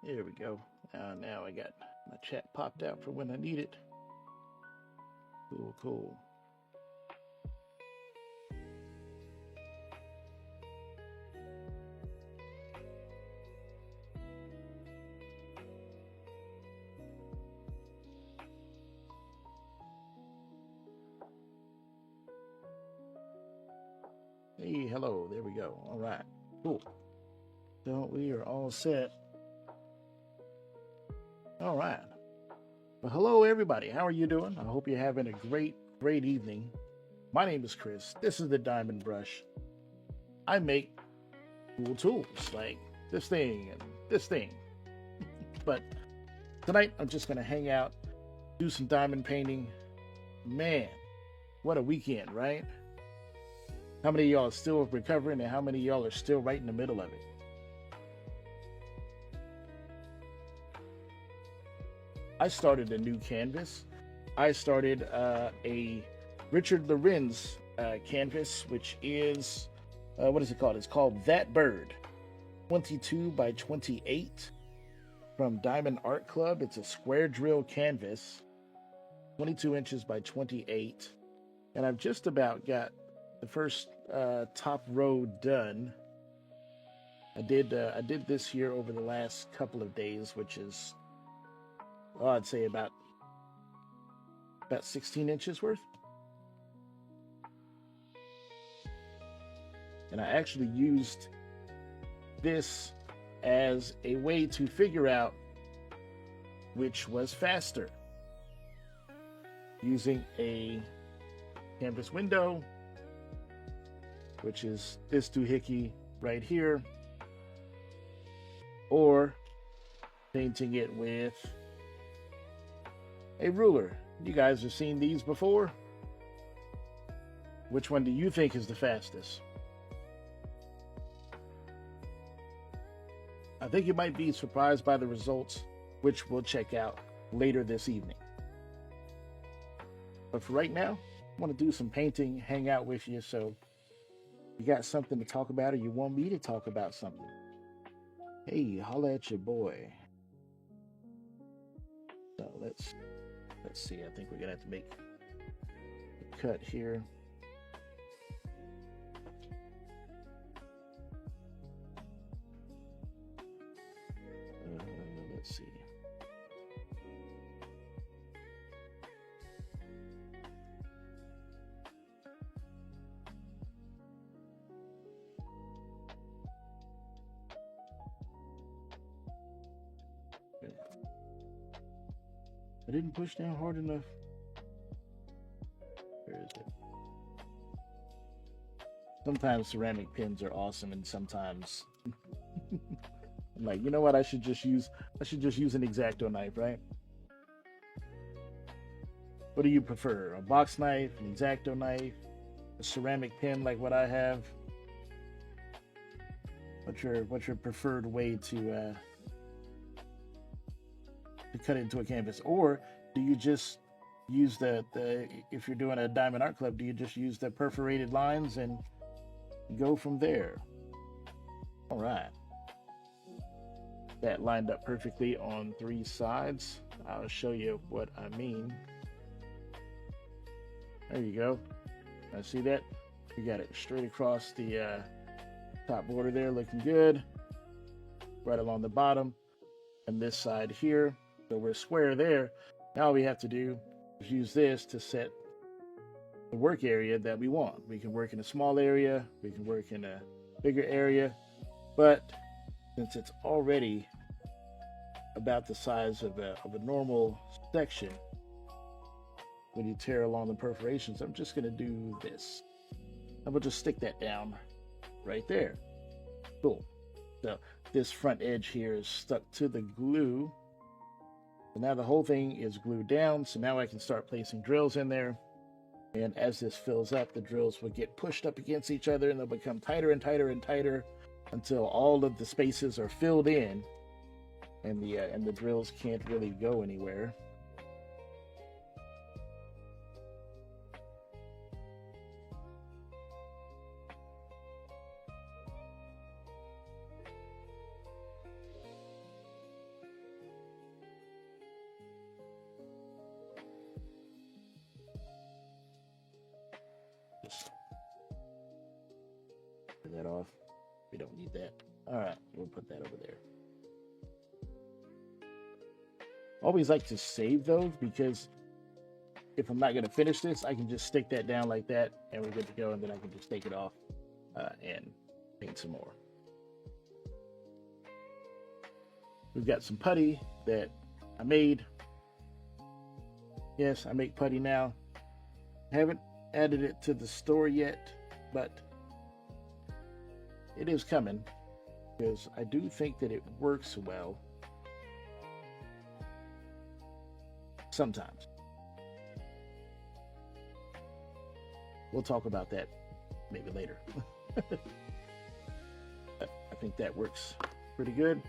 There we go. Now I got my chat popped out for when I need it. Cool, cool. Hey, hello. There we go. All right. Cool. So we are all set. All right. Well, hello, everybody. How are you doing? I hope you're having a great evening. My name is Chris. This is the Diamond Brush. I make cool tools like this thing and this thing. But tonight, I'm just going to hang out, do some diamond painting. Man, what a weekend, right? How many of y'all are still recovering and how many of y'all are still right in the middle of it? I started a new canvas. I started a Richard Lorenz canvas, which is, what is it called? It's called That Bird, 22 by 28 from Diamond Art Club. It's a square drill canvas, 22 inches by 28. And I've just about got the first top row done. I did this here over the last couple of days, which is, well, I'd say about 16 inches worth. And I actually used this as a way to figure out which was faster, using a canvas window, which is this doohickey right here, or painting it with a ruler. You guys have seen these before. Which one do you think is the fastest? I think you might be surprised by the results, which we'll check out later this evening. But for right now, I want to do some painting, hang out with you, so you got something to talk about or you want me to talk about something, hey, holla at your boy. So let's see. I think we're gonna have to make a cut here. Let's see. I didn't push down hard enough. Where is it? Sometimes ceramic pins are awesome, and sometimes I'm like, you know what? I should just use an X-Acto knife, right? What do you prefer? A box knife, an X-Acto knife, a ceramic pin like what I have? What's your preferred way to cut it into a canvas? Or do you just use the if you're doing a Diamond Art Club, do you just use the perforated lines and go from there? All right. That lined up perfectly on 3 sides. I'll show you what I mean. There you go. I see that. You got it straight across the top border there, looking good. Right along the bottom, and this side here. So we're square there. Now all we have to do is use this to set the work area that we want. We can work in a small area, we can work in a bigger area, but since it's already about the size of a normal section, when you tear along the perforations, I'm just going to do this. I'm going to just stick that down right there. Cool. So this front edge here is stuck to the glue. So now the whole thing is glued down. So now I can start placing drills in there. And as this fills up, the drills will get pushed up against each other and they'll become tighter and tighter and tighter until all of the spaces are filled in and the drills can't really go anywhere. that off. We don't need that. All right, we'll put that over there. Always like to save those because if I'm not going to finish this, I can just stick that down like that and we're good to go, and then I can just take it off and paint some more. We've got some putty that I made. Yes, I make putty now. I haven't added it to the store yet, but it is coming because I do think that it works well sometimes. We'll talk about that maybe later. I think that works pretty good.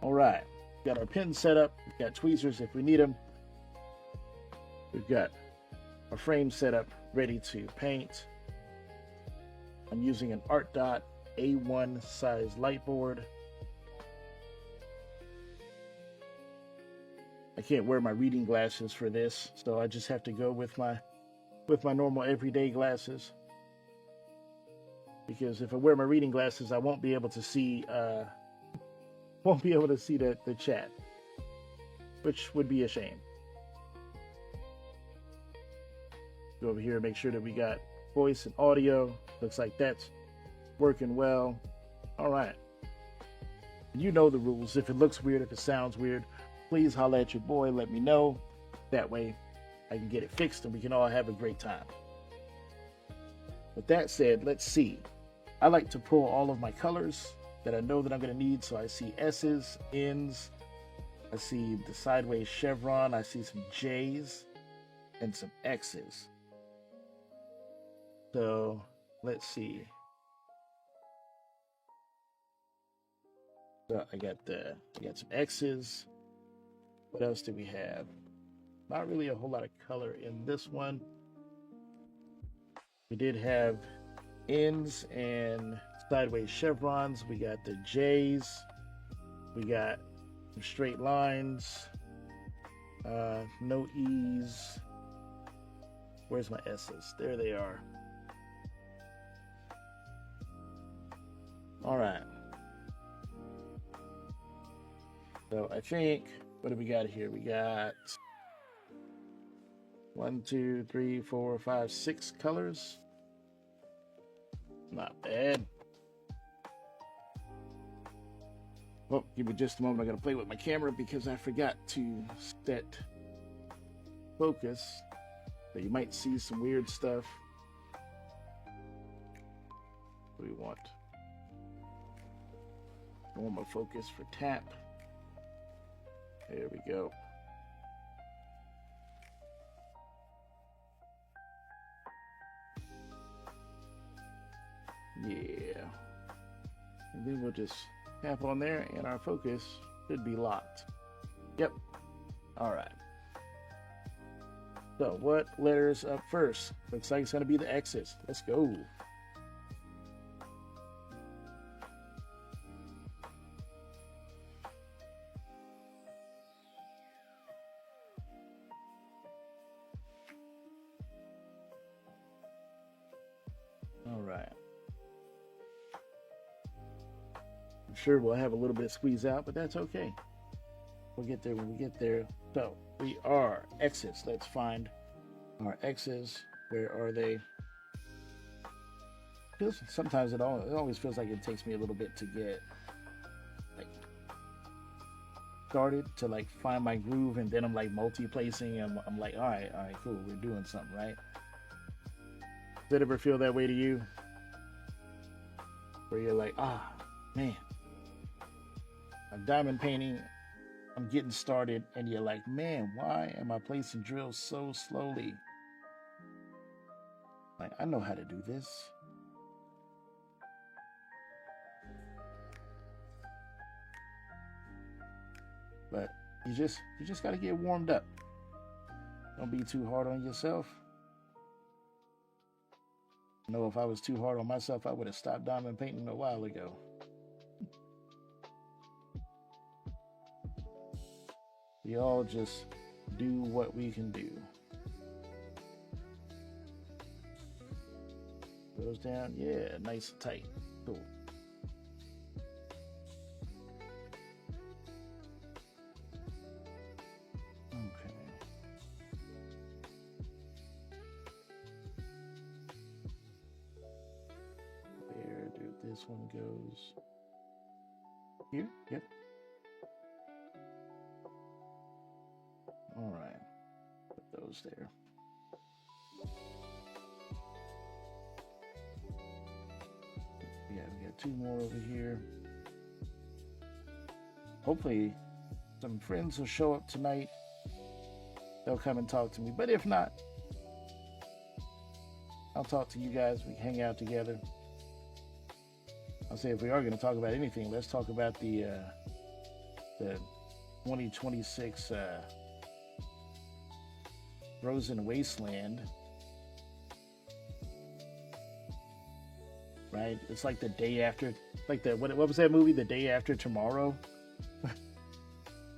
All right, got our pins set up. We've got tweezers if we need them. We've got our frame set up, ready to paint. I'm using an Art Dot A1 size light board. I can't wear my reading glasses for this, so I just have to go with my normal everyday glasses. Because if I wear my reading glasses, I won't be able to see the chat, which would be a shame. Go over here and make sure that we got voice and audio. Looks like that's working well. All right. You know the rules. If it looks weird, if it sounds weird, please holler at your boy. Let me know. That way I can get it fixed and we can all have a great time. With that said, let's see. I like to pull all of my colors that I know that I'm going to need. So I see S's, N's, I see the sideways chevron, I see some J's and some X's. So let's see. So I got some X's. What else do we have? Not really a whole lot of color in this one. We did have N's and sideways chevrons. We got the J's. We got some straight lines. No E's. Where's my S's? There they are. All right. So I think, what do we got here? We got 1, 2, 3, 4, 5, 6 colors. Not bad. Well, give me just a moment. I gotta play with my camera because I forgot to set focus. So you might see some weird stuff. What do we want? Normal focus for tap. There we go. Yeah. And then we'll just tap on there and our focus should be locked. Yep. All right. So what letters up first? Looks like it's going to be the X's. Let's go. All right. I'm sure we'll have a little bit of squeeze out, but that's okay. We'll get there when we get there. So we are X's. Let's find our X's. Where are they? Sometimes it always feels like it takes me a little bit to get like started, to like find my groove, and then I'm like multi-placing. I'm like, all right, cool, we're doing something, right? Does it ever feel that way to you? Where you're like, man, I'm diamond painting, I'm getting started, and you're like, man, why am I placing drills so slowly? Like, I know how to do this. But you just got to get warmed up. Don't be too hard on yourself. I know if I was too hard on myself, I would have stopped diamond painting a while ago. We all just do what we can do. Goes down, yeah, nice and tight. Cool. Okay. Where did this one goes? Here? Yep. All right. Put those there. Yeah, we got two more over here. Hopefully, some friends will show up tonight. They'll come and talk to me. But if not, I'll talk to you guys. We can hang out together. I'll say if we are going to talk about anything, let's talk about the 2026 Frozen Wasteland. Right? It's like the day after, like the what was that movie? The Day After Tomorrow,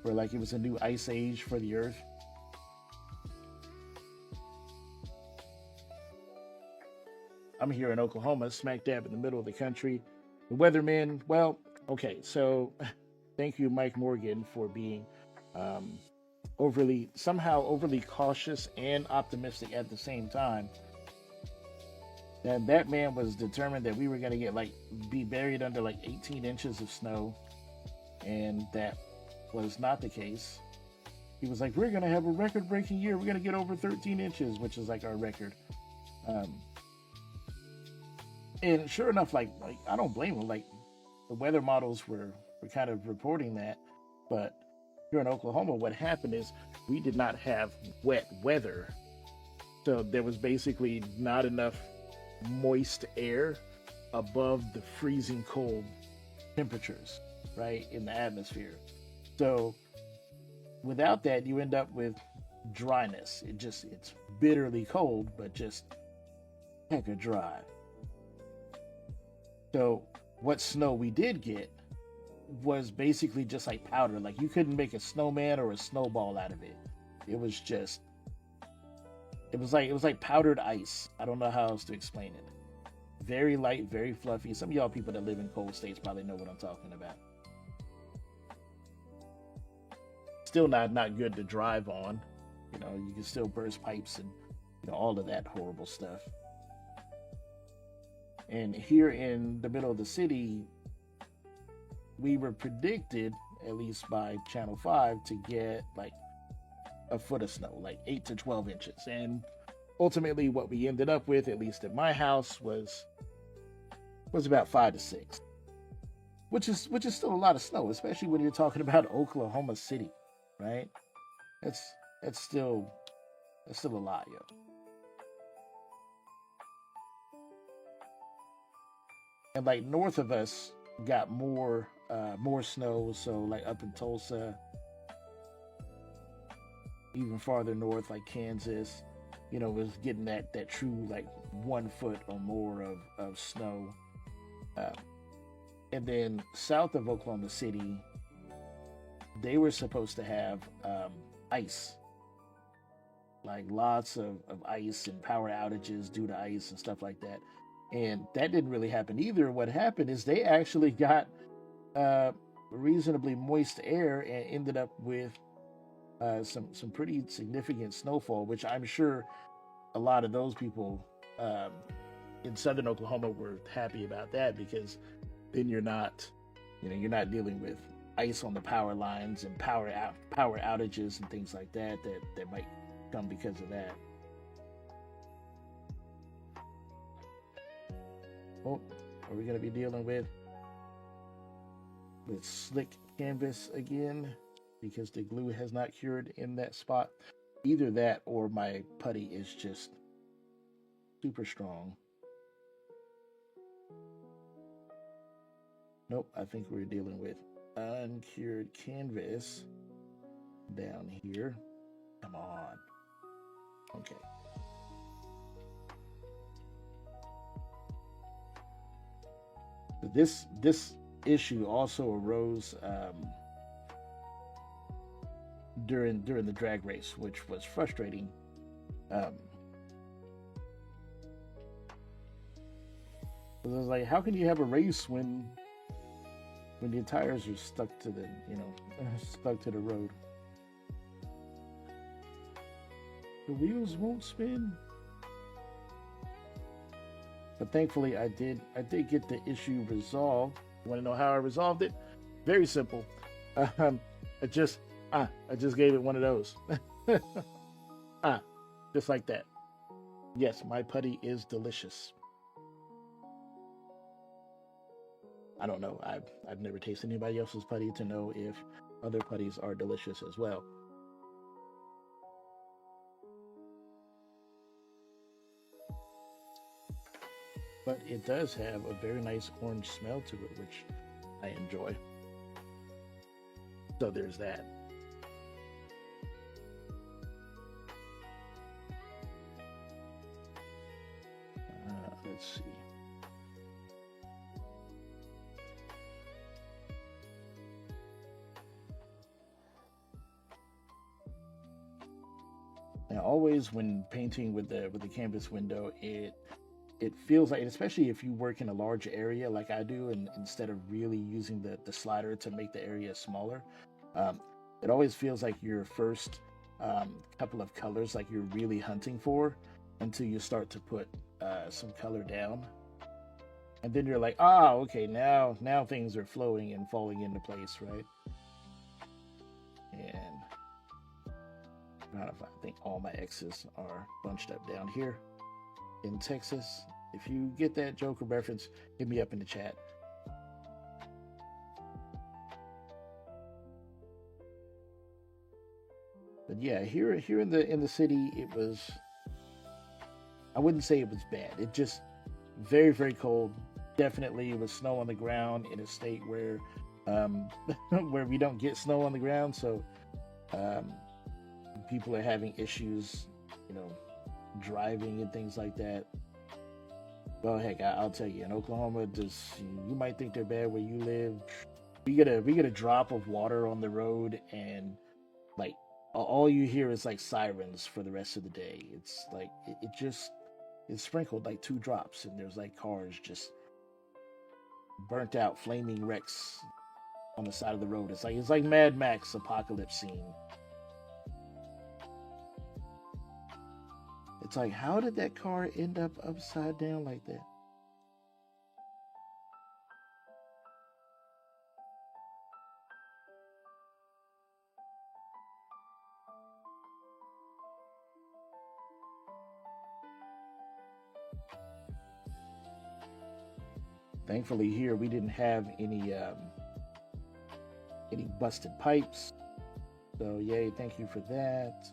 where like it was a new ice age for the Earth. I'm here in Oklahoma, smack dab in the middle of the country. The weatherman, well, okay, so thank you, Mike Morgan, for being somehow overly cautious and optimistic at the same time. That man was determined that we were going to be buried under like 18 inches of snow, and that was not the case. He was like, we're going to have a record-breaking year. We're going to get over 13 inches, which is like our record. And sure enough, like I don't blame him. Like the weather models were kind of reporting that, but here in Oklahoma, what happened is we did not have wet weather, so there was basically not enough moist air above the freezing cold temperatures, right, in the atmosphere. So without that, you end up with dryness. It's bitterly cold, but just hecka dry. So what snow we did get was basically just like powder. Like you couldn't make a snowman or a snowball out of it. It was like powdered ice. I don't know how else to explain it. Very light, very fluffy. Some of y'all people that live in cold states probably know what I'm talking about. Still not good to drive on. You know, you can still burst pipes and all of that horrible stuff. And here in the middle of the city, we were predicted, at least by Channel 5, to get like a foot of snow, like 8 to 12 inches. And ultimately what we ended up with, at least at my house, was about 5 to 6. Which is still a lot of snow, especially when you're talking about Oklahoma City, right? That's still a lot, yo. And like north of us got more snow, so like up in Tulsa, even farther north like Kansas, was getting that true like 1 foot or more of snow. And then south of Oklahoma City, they were supposed to have ice, like lots of ice and power outages due to ice and stuff like that. And that didn't really happen either. What happened is they actually got reasonably moist air and ended up with some pretty significant snowfall, which I'm sure a lot of those people in southern Oklahoma were happy about that, because then you're not dealing with ice on the power lines and power outages and things like that might come because of that. Oh, are we going to be dealing with slick canvas again because the glue has not cured in that spot? Either that or my putty is just super strong. Nope, I think we're dealing with uncured canvas down here. Come on. Okay. This issue also arose during the drag race, which was frustrating. 'Cause I was like, how can you have a race when your tires are stuck to the, stuck to the road? The wheels won't spin. But thankfully, I did get the issue resolved. You want to know how I resolved it? Very simple. Um, I just I just gave it one of those. ah, just like that. Yes, my putty is delicious. I don't know. I've never tasted anybody else's putty to know if other putties are delicious as well. But it does have a very nice orange smell to it, which I enjoy. So there's that. Let's see. Now, always when painting with the canvas window, it feels like, especially if you work in a large area like I do, and instead of really using the slider to make the area smaller, um, it always feels like your first couple of colors, like you're really hunting for, until you start to put some color down, and then you're like, ah, okay, now things are flowing and falling into place, right? And I think all my X's are bunched up down here in Texas. If you get that Joker reference, hit me up in the chat. But yeah, here in the city, it was. I wouldn't say it was bad. It just very very cold. Definitely, it was snow on the ground in a state where where we don't get snow on the ground, so um, people are having issues, you know, driving and things like that. Well, heck, I'll tell you, in Oklahoma, just you might think they're bad where you live. We get a drop of water on the road, and like all you hear is like sirens for the rest of the day. It's like it just it's sprinkled like two drops, and there's like cars just burnt out, flaming wrecks on the side of the road. It's like Mad Max apocalypse scene. It's like, how did that car end up upside down like that? Thankfully, here we didn't have any busted pipes. So yay, thank you for that.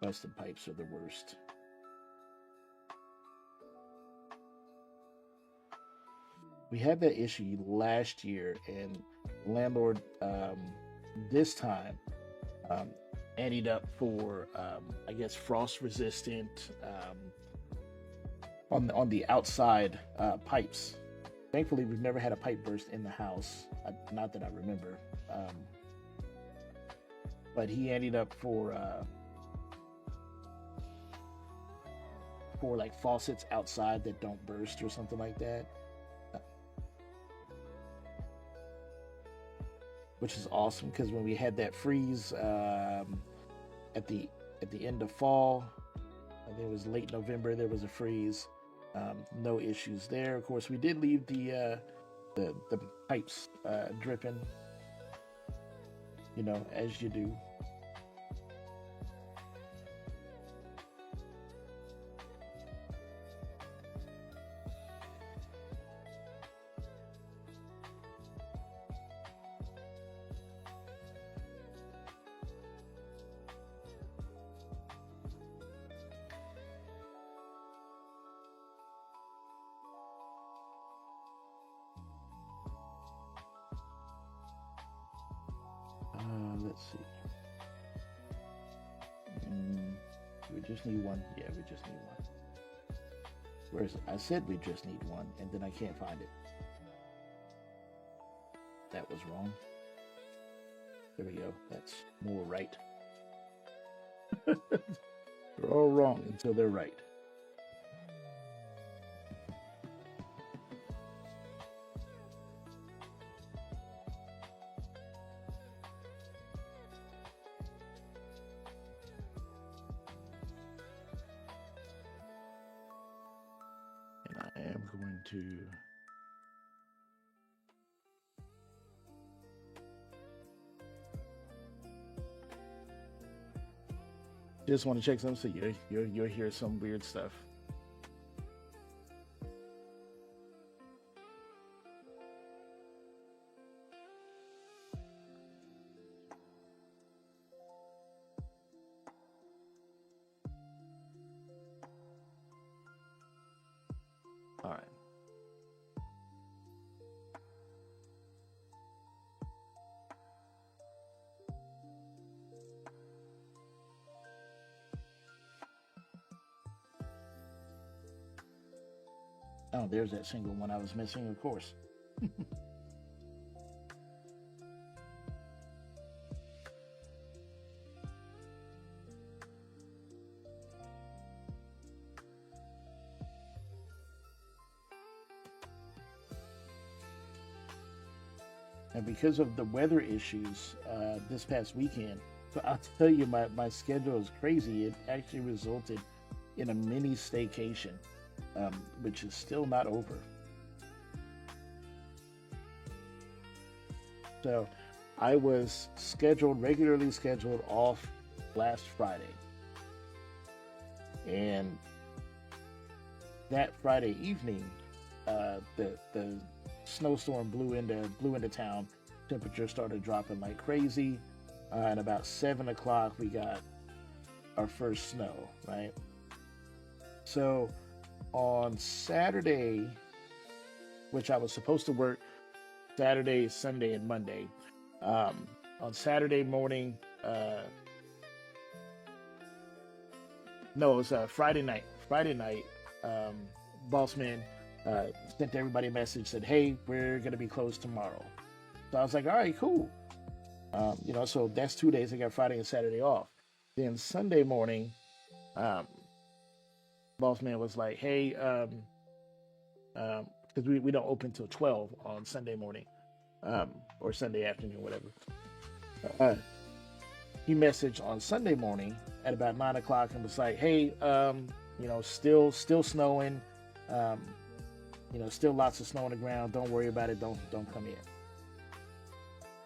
Busted pipes are the worst. We had that issue last year, and landlord this time um, ended up for I guess frost resistant on the outside pipes. Thankfully, we've never had a pipe burst in the house, not that I remember. But he ended up for like faucets outside that don't burst or something like that, which is awesome because when we had that freeze at the end of fall, I think it was late November. There was a freeze. No issues there. Of course, we did leave the pipes dripping, as you do. Let's see. We just need one. Yeah, we just need one. Where is it? I said we just need one, and then I can't find it. That was wrong. There we go. That's more right. They're all wrong until they're right. going to just want to check something, so you'll hear some weird stuff. All right. Oh, there's that single one I was missing, of course. And because of the weather issues this past weekend, so I'll tell you, my schedule is crazy. It actually resulted in a mini staycation, which is still not over. So I was regularly scheduled off last Friday. And that Friday evening, the snowstorm blew into town. Temperature started dropping like crazy, and about 7 o'clock we got our first snow. Right. So on Saturday, which I was supposed to work Saturday, Sunday, and Monday. On Saturday morning, no, it was Friday night. Friday night, boss man sent everybody a message, said, "Hey, we're gonna be closed tomorrow." So I was like, "All right, cool." So that's 2 days. I got Friday and Saturday off. Then Sunday morning, um, boss man was like, "Hey, because we don't open till 12 on Sunday morning, or Sunday afternoon, whatever." Uh, he messaged on Sunday morning at about 9 o'clock and was like, "Hey, still snowing, um, still lots of snow on the ground. Don't worry about it. Don't come in."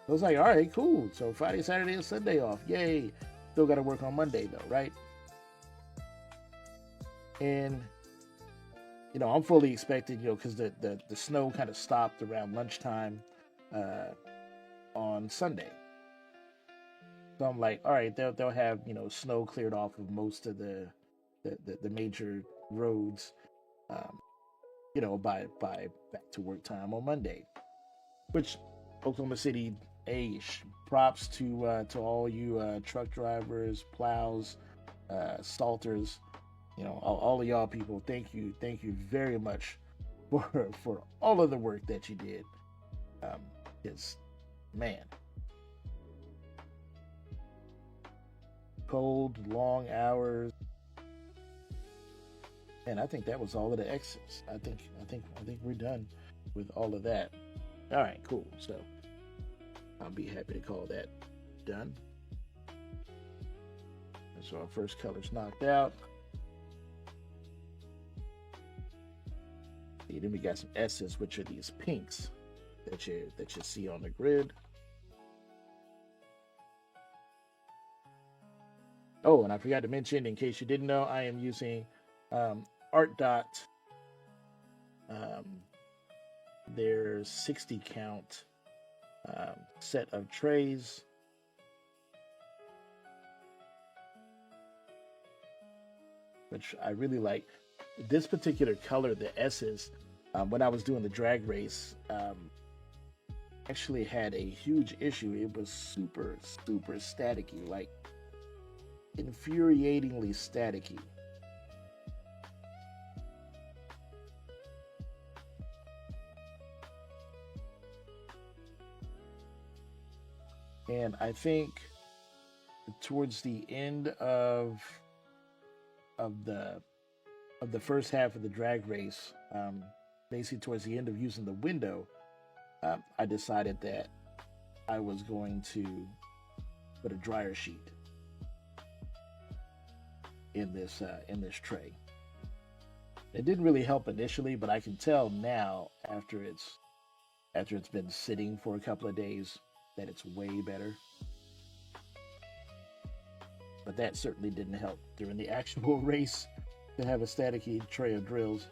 I was like, "All right, cool." So Friday, Saturday, and Sunday off. Yay! Still got to work on Monday though, right? And I'm fully expecting, because the snow kind of stopped around lunchtime on Sunday. So I'm like, all right, they'll have snow cleared off of most of the major roads, um, by back to work time on Monday. Which Oklahoma City, props to all you truck drivers, plows, salters, all of y'all people. Thank you very much for all of the work that you did. It's man, cold, long hours, and I think that was all of the X's. I think we're done with all of that. All right, cool. So I'll be happy to call that done. And so our first color's knocked out. And then we got some S's, which are these pinks that you see on the grid. Oh, and I forgot to mention, in case you didn't know, I am using Art Dot. Their 60 count set of trays. Which I really like. This particular color, the S's, when I was doing the drag race, actually had a huge issue. It was super, super staticky, like infuriatingly staticky. And I think towards the end of the first half of the drag race, basically towards the end of using the window, I decided that I was going to put a dryer sheet in this tray. It didn't really help initially, but I can tell now after it's been sitting for a couple of days that it's way better. But that certainly didn't help during the actual race to have a staticky tray of drills.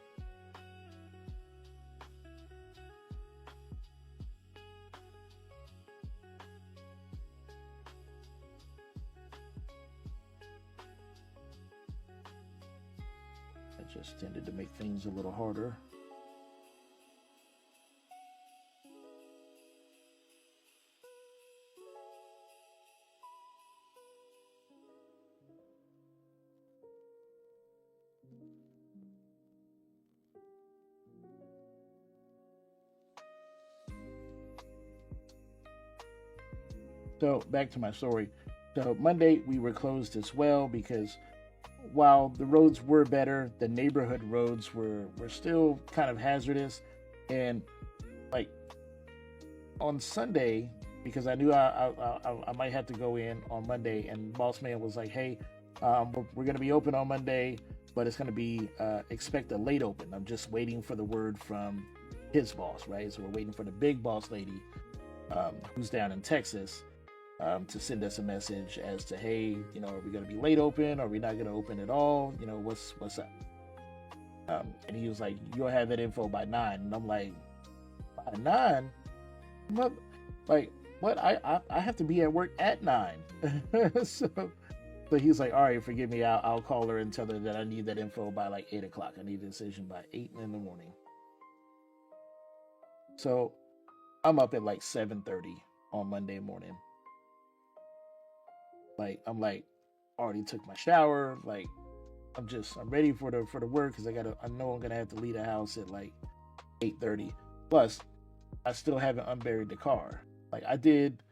That just tended to make things a little harder. So back to my story. So Monday we were closed as well because while the roads were better, the neighborhood roads were still kind of hazardous. And like on Sunday, because I knew I might have to go in on Monday, and boss man was like, "Hey, we're going to be open on Monday, but it's going to be expect a late open. I'm just waiting for the word from his boss, right? So we're waiting for the big boss lady who's down in Texas to send us a message as to, hey, are we going to be late open? Are we not going to open at all? What's up?" And he was like, "You'll have that info by 9." And I'm like, "By 9? What? Like, what? I have to be at work at 9." So he's like, "All right, forgive me. I'll call her and tell her that I need that info by like 8 o'clock. I need a decision by 8 in the morning." So I'm up at like 7:30 on Monday morning. Like I'm like already took my shower. Like I'm ready for the work because I know I'm gonna have to leave the house at like 8:30. Plus, I still haven't unburied the car. Like I did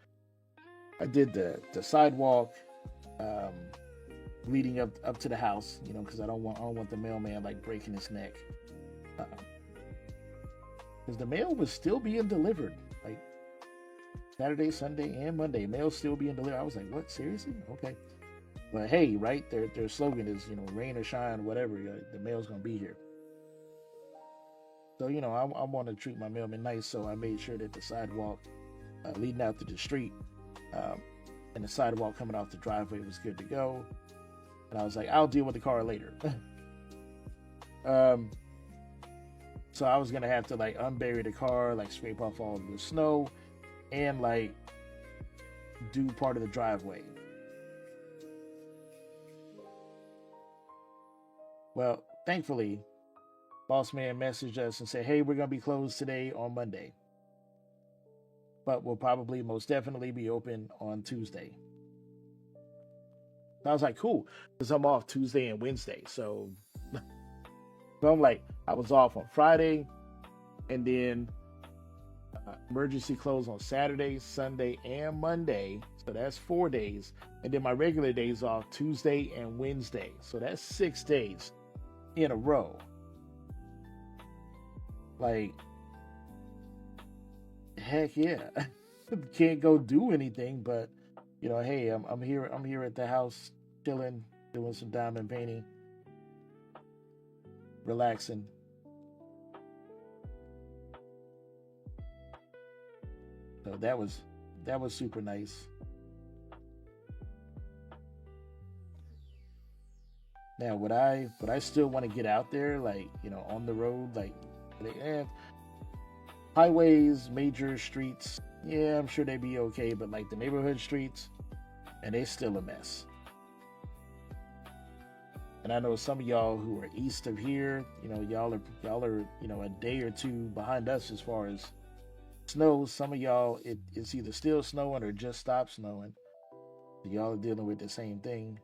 the sidewalk um, leading up to the house, because I don't want the mailman like breaking his neck. Because the mail was still being delivered, like Saturday, Sunday, and Monday. Mail still being delivered. I was like, "What? Seriously? Okay." But hey, right? Their slogan is, rain or shine, whatever. The mail's gonna be here. So I want to treat my mailman nice, so I made sure that the sidewalk leading out to the street um, and the sidewalk coming off the driveway was good to go. And I was like, "I'll deal with the car later." um, so I was gonna have to like unbury the car, like scrape off all of the snow, and like do part of the driveway. Well, thankfully, boss man messaged us and said, "Hey, we're gonna be closed today on Monday, but we'll probably most definitely be open on Tuesday." I was like, "Cool," because I'm off Tuesday and Wednesday. So I'm like, I was off on Friday, and then emergency close on Saturday, Sunday, and Monday. So that's 4 days. And then my regular days off Tuesday and Wednesday. So that's 6 days in a row. Like, heck yeah. Can't go do anything, but hey, I'm here at the house chilling, doing some diamond painting, relaxing. So that was super nice. Now, would I still want to get out there, like on the road, like highways, major streets? Yeah, I'm sure they'd be okay, but like the neighborhood streets, and they still a mess. And I know some of y'all who are east of here, y'all are a day or two behind us as far as snow. Some of y'all it's either still snowing or just stopped snowing. So y'all are dealing with the same thing.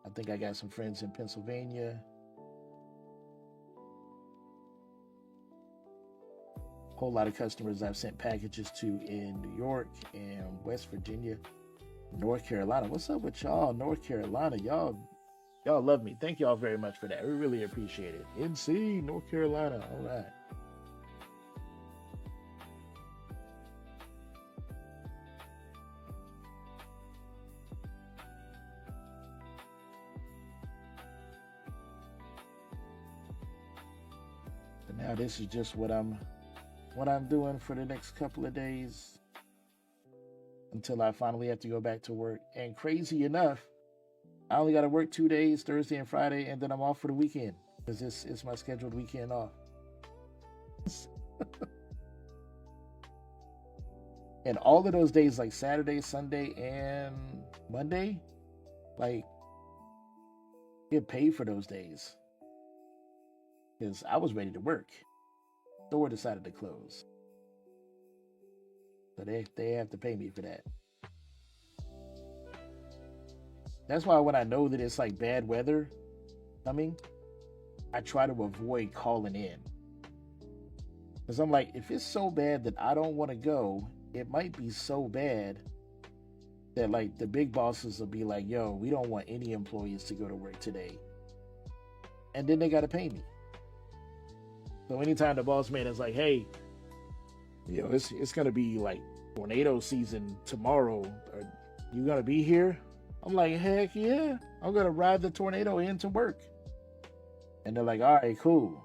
I think I got some friends in Pennsylvania. Whole lot of customers I've sent packages to in New York and West Virginia, North Carolina. What's up with y'all, North Carolina? Y'all love me. Thank y'all very much for that. We really appreciate it. NC, North Carolina. All right. now this is just what I'm doing for the next couple of days until I finally have to go back to work. And crazy enough, I only got to work 2 days, Thursday and Friday, and then I'm off for the weekend because this is my scheduled weekend off. And all of those days, like Saturday, Sunday, and Monday, like, get paid for those days because I was ready to work. Store decided to close, so they have to pay me for that. That's why when I know that it's like bad weather coming, I try to avoid calling in. Because I'm like, if it's so bad that I don't want to go, it might be so bad that like the big bosses will be like, yo, we don't want any employees to go to work today. And then they got to pay me. So anytime the boss man is like, hey, you know, it's going to be like tornado season tomorrow. Are you going to be here? I'm like, heck yeah, I'm going to ride the tornado into work. And they're like, all right, cool.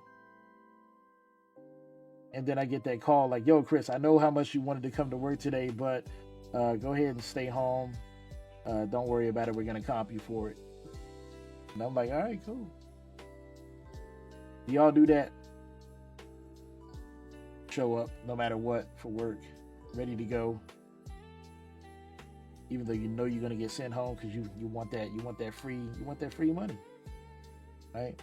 And then I get that call like, yo, Chris, I know how much you wanted to come to work today, but go ahead and stay home. Don't worry about it. We're going to comp you for it. And I'm like, all right, cool. Do y'all do that? Show up no matter what for work, ready to go. Even though you know you're going to get sent home because you want that free money. Right?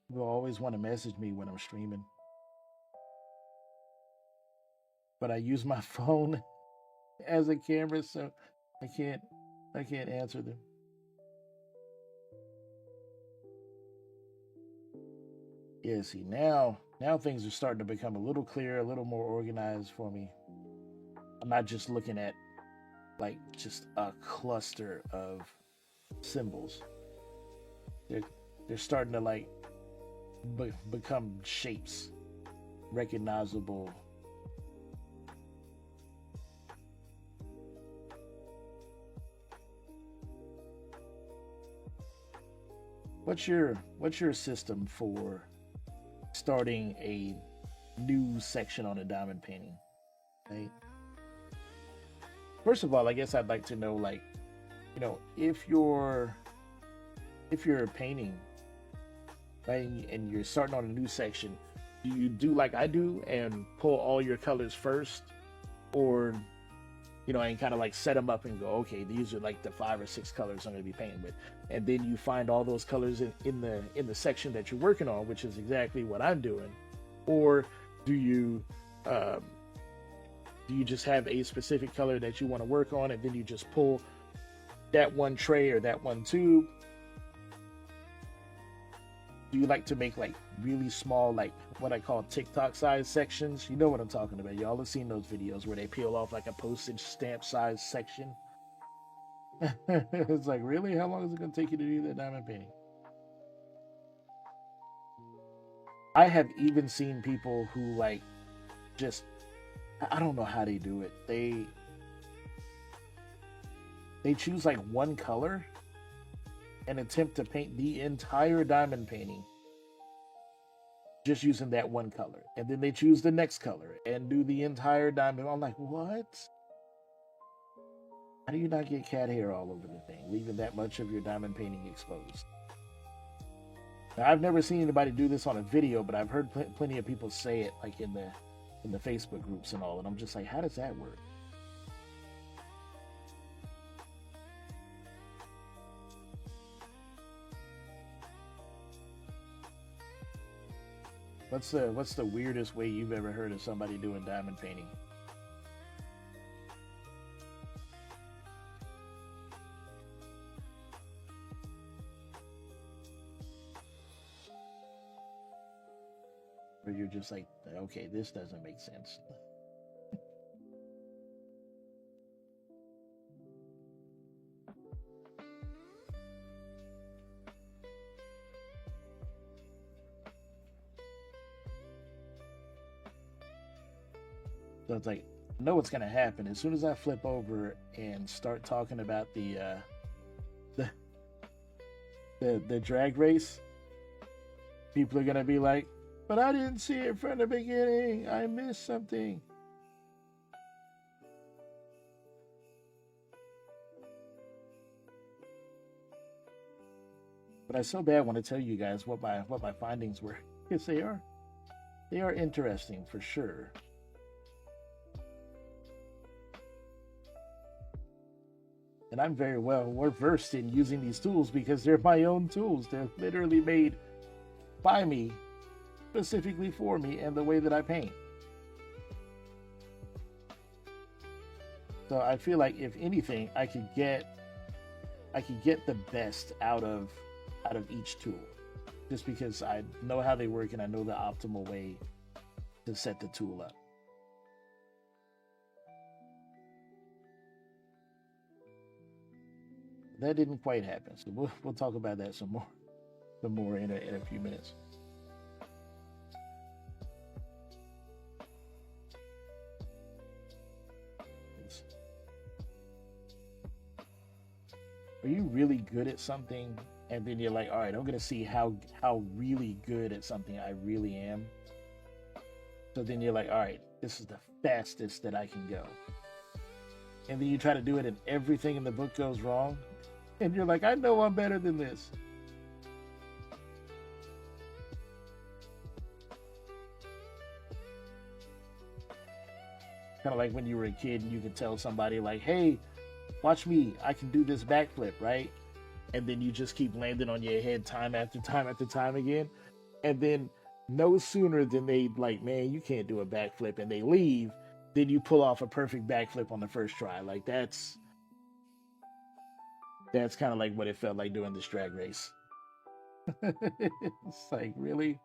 People always want to message me when I'm streaming, but I use my phone as a camera, so I can't answer them. Yeah, see, now things are starting to become a little clearer, a little more organized for me. I'm not just looking at like just a cluster of symbols. They're starting to like become shapes, recognizable. What's your system for starting a new section on a diamond painting? Right? First of all, I guess I'd like to know, like, you know, if you're painting, right, and you're starting on a new section, do you do like I do and pull all your colors first, or, you know, and kind of like set them up and go, okay, these are like the 5 or 6 colors I'm going to be painting with, and then you find all those colors in the section that you're working on, which is exactly what I'm doing, or do you just have a specific color that you want to work on, and then you just pull that one tray or that one tube? Do you like to make like really small, like what I call TikTok size sections? You know what I'm talking about. Y'all have seen those videos where they peel off like a postage stamp size section. It's like, really? How long is it going to take you to do that diamond painting? I have even seen people who like just, I don't know how they do it. They choose like one color and attempt to paint the entire diamond painting just using that one color. And then they choose the next color and do the entire diamond. I'm like, what? How do you not get cat hair all over the thing, leaving that much of your diamond painting exposed? Now, I've never seen anybody do this on a video, but I've heard plenty of people say it like in the Facebook groups and all, and I'm just like, how does that work? What's the weirdest way you've ever heard of somebody doing diamond painting? Or you're just like, okay, this doesn't make sense. So it's like, I know what's gonna happen as soon as I flip over and start talking about the the drag race. People are gonna be like, "But I didn't see it from the beginning. I missed something." But I so bad want to tell you guys what my findings were, because they are interesting for sure. And I'm very well versed in using these tools because they're my own tools. They're literally made by me, specifically for me, and the way that I paint. So I feel like if anything, I could get the best out of each tool, just because I know how they work and I know the optimal way to set the tool up. That didn't quite happen, so we'll talk about that some more in a few minutes. Are you really good at something, and then you're like, all right, I'm gonna see how really good at something I really am. So then you're like, all right, this is the fastest that I can go. And then you try to do it, and everything in the book goes wrong. And you're like, I know I'm better than this. Kind of like when you were a kid and you could tell somebody like, hey, watch me, I can do this backflip, right? And then you just keep landing on your head time after time after time again. And then no sooner than they like, man, you can't do a backflip, and they leave, then you pull off a perfect backflip on the first try. Like that's kind of like what it felt like doing this drag race. It's like, really?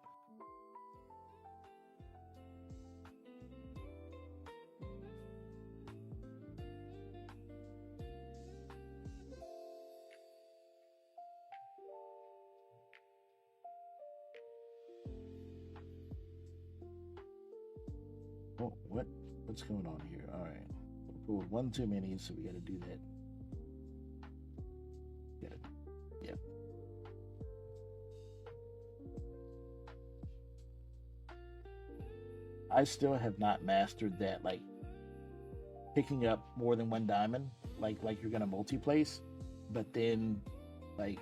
Oh, what's going on here? All right, we pulled one too many, so we got to do that. Got it. Yep. I still have not mastered that, like picking up more than one diamond, like you're gonna multi-place, but then like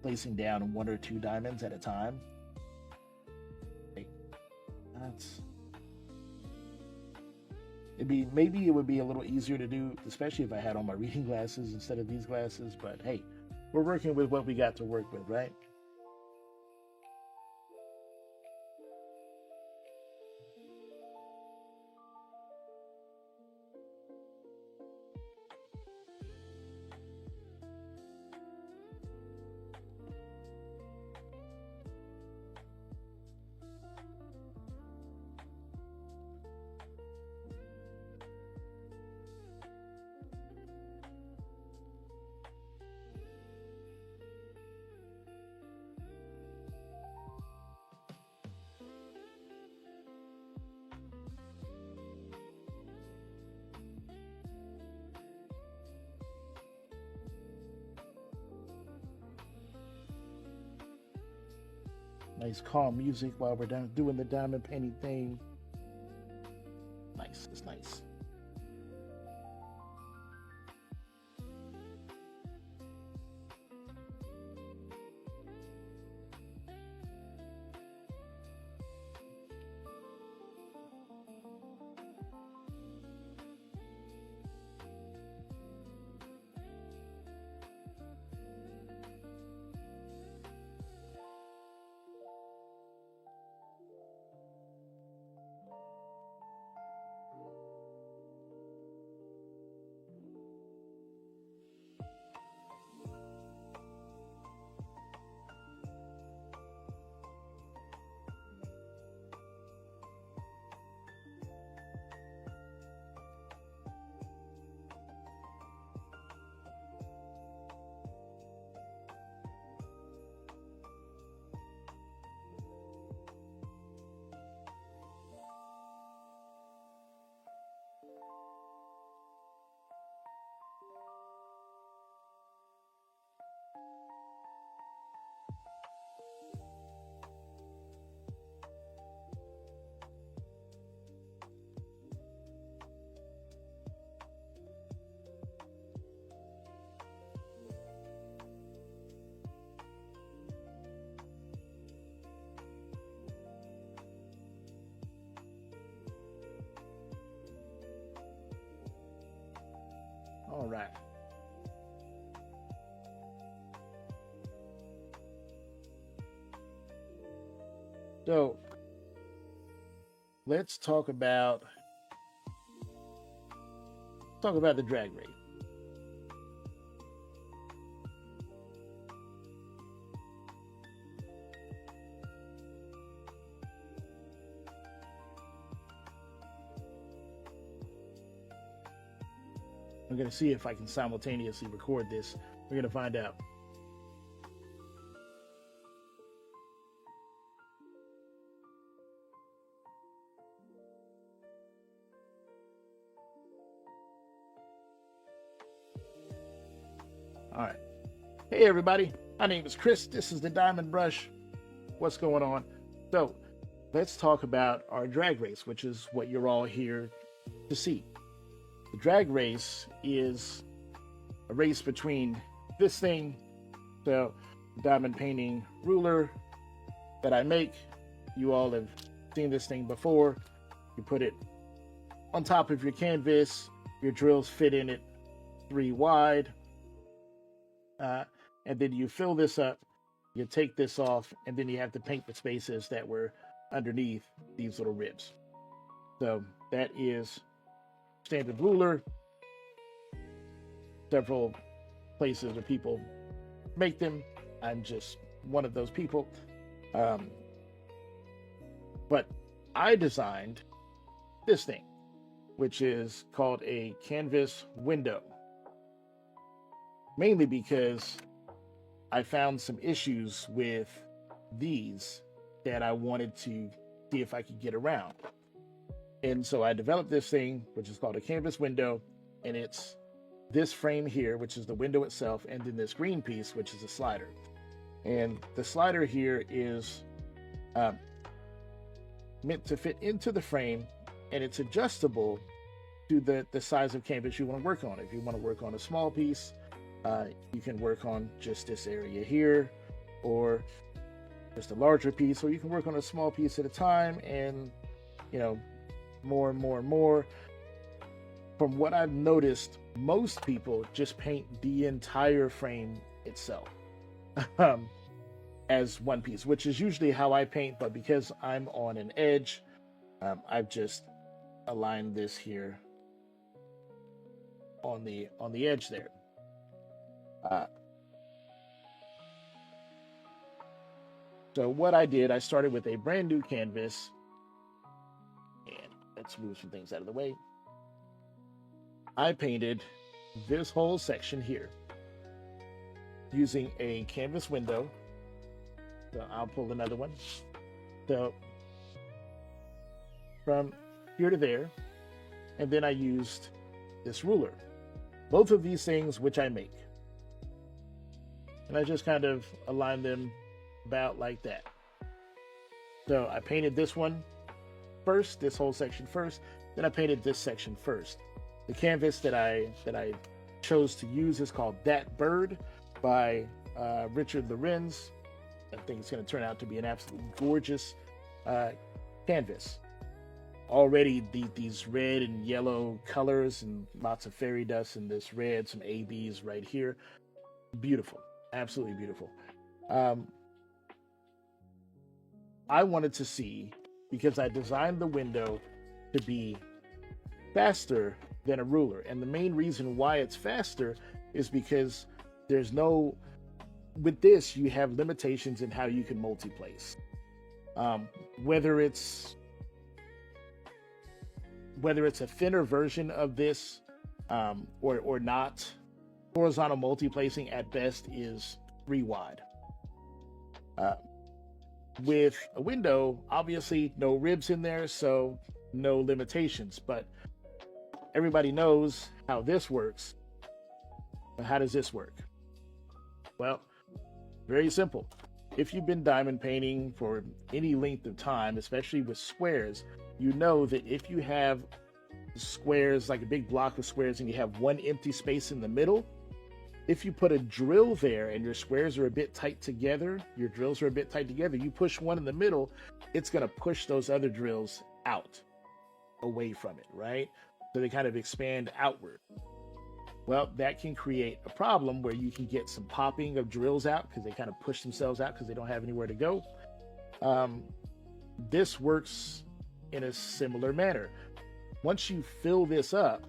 placing down one or two diamonds at a time. Like that's maybe it would be a little easier to do, especially if I had on my reading glasses instead of these glasses. But hey, we're working with what we got to work with, right? Nice calm music while we're doing the diamond painting thing. Nice, it's nice. All right. So let's talk about the drag race. I'm going to see if I can simultaneously record this. We're going to find out. All right. Hey, everybody. My name is Chris. This is the Diamond Brush. What's going on? So let's talk about our drag race, which is what you're all here to see. The drag race is a race between this thing, the diamond painting ruler that I make. You all have seen this thing before. You put it on top of your canvas. Your drills fit in it 3 wide. And then you fill this up. You take this off, and then you have to paint the spaces that were underneath these little ribs. So that is standard ruler. Several places where people make them. I'm just one of those people. But I designed this thing, which is called a canvas window. Mainly because I found some issues with these that I wanted to see if I could get around. And so I developed this thing, which is called a canvas window, and it's this frame here, which is the window itself, and then this green piece, which is a slider. And the slider here is meant to fit into the frame, and it's adjustable to the size of canvas you want to work on. If you want to work on a small piece, you can work on just this area here, or just a larger piece, or you can work on a small piece at a time, and more and more and more. From what I've noticed, most people just paint the entire frame itself as one piece, which is usually how I paint, but because I'm on an edge, I've just aligned this here on the edge there. So what I did, I started with a brand new canvas, and let's move some things out of the way. I painted this whole section here using a canvas window. So I'll pull another one. So from here to there, and then I used this ruler. Both of these things, which I make. And I just kind of align them about like that. So I painted this one first, this whole section first, then I painted this section first. The canvas that I chose to use is called That Bird by Richard Lorenz. I think it's going to turn out to be an absolutely gorgeous canvas. Already these red and yellow colors and lots of fairy dust in this red, some ABs right here. Beautiful. Absolutely beautiful. I wanted to see, because I designed the window to be faster than a ruler. And the main reason why it's faster is because with this, you have limitations in how you can multi-place. Whether it's a thinner version of this or not, horizontal multi-placing at best is 3 wide. With a window, obviously no ribs in there, so no limitations, but everybody knows how this works. But how does this work? Well, very simple. If you've been diamond painting for any length of time, especially with squares, you know that if you have squares, like a big block of squares, and you have one empty space in the middle, if you put a drill there and your squares are a bit tight together, your drills are a bit tight together, you push one in the middle, it's going to push those other drills out, away from it, right? So they kind of expand outward. Well, that can create a problem where you can get some popping of drills out because they kind of push themselves out because they don't have anywhere to go. Um, this works in a similar manner. Once you fill this up,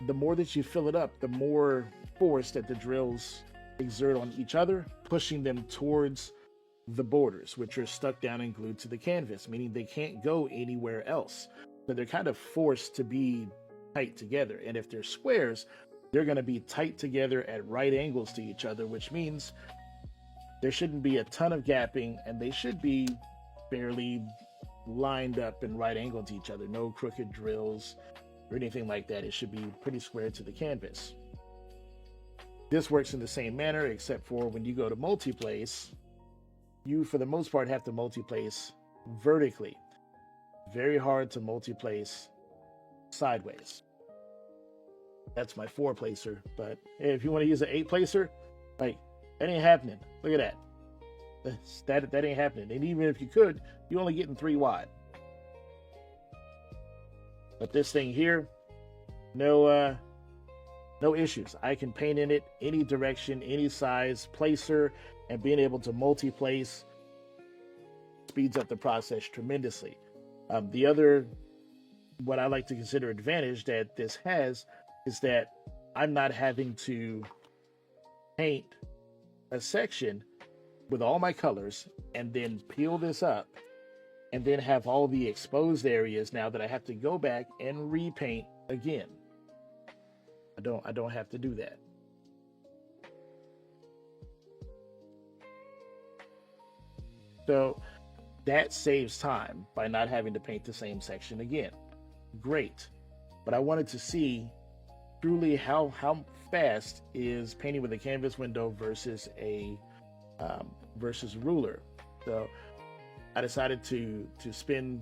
the more that you fill it up, the more force that the drills exert on each other, pushing them towards the borders, which are stuck down and glued to the canvas, meaning they can't go anywhere else. So they're kind of forced to be tight together. And if they're squares, they're going to be tight together at right angles to each other, which means there shouldn't be a ton of gapping and they should be fairly lined up and right angled to each other. No crooked drills or anything like that. It should be pretty square to the canvas. This works in the same manner, except for when you go to multi-place, you, for the most part, have to multi-place vertically. Very hard to multi-place sideways. That's my 4-placer, but if you want to use an 8-placer, like, that ain't happening. Look at that. That ain't happening. And even if you could, you're only getting 3 wide. But this thing here, no issues. I can paint in it any direction, any size, placer, and being able to multi-place speeds up the process tremendously. The other, what I like to consider advantage that this has is that I'm not having to paint a section with all my colors and then peel this up and then have all the exposed areas now that I have to go back and repaint again. I don't have to do that. So that saves time by not having to paint the same section again. Great. But I wanted to see truly how fast is painting with a canvas window versus a ruler. So I decided to spend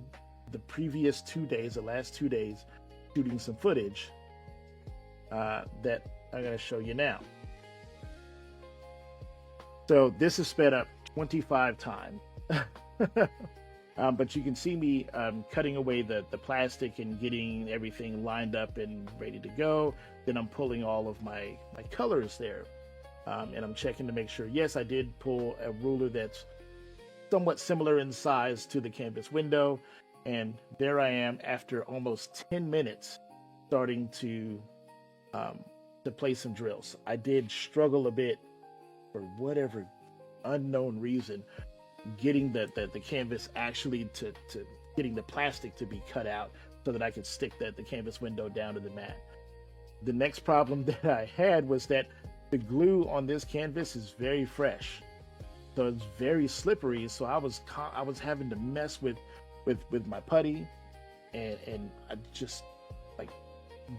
the previous 2 days, the last 2 days, shooting some footage that I'm going to show you now. So this is sped up 25 times. But you can see me cutting away the plastic and getting everything lined up and ready to go. Then I'm pulling all of my colors there. And I'm checking to make sure, yes, I did pull a ruler that's somewhat similar in size to the canvas window. And there I am after almost 10 minutes starting to place some drills. I did struggle a bit for whatever unknown reason getting the canvas actually to getting the plastic to be cut out so that I could stick the canvas window down to the mat. The next problem that I had was that the glue on this canvas is very fresh, so it's very slippery. So I was having to mess with my putty, and I just, like,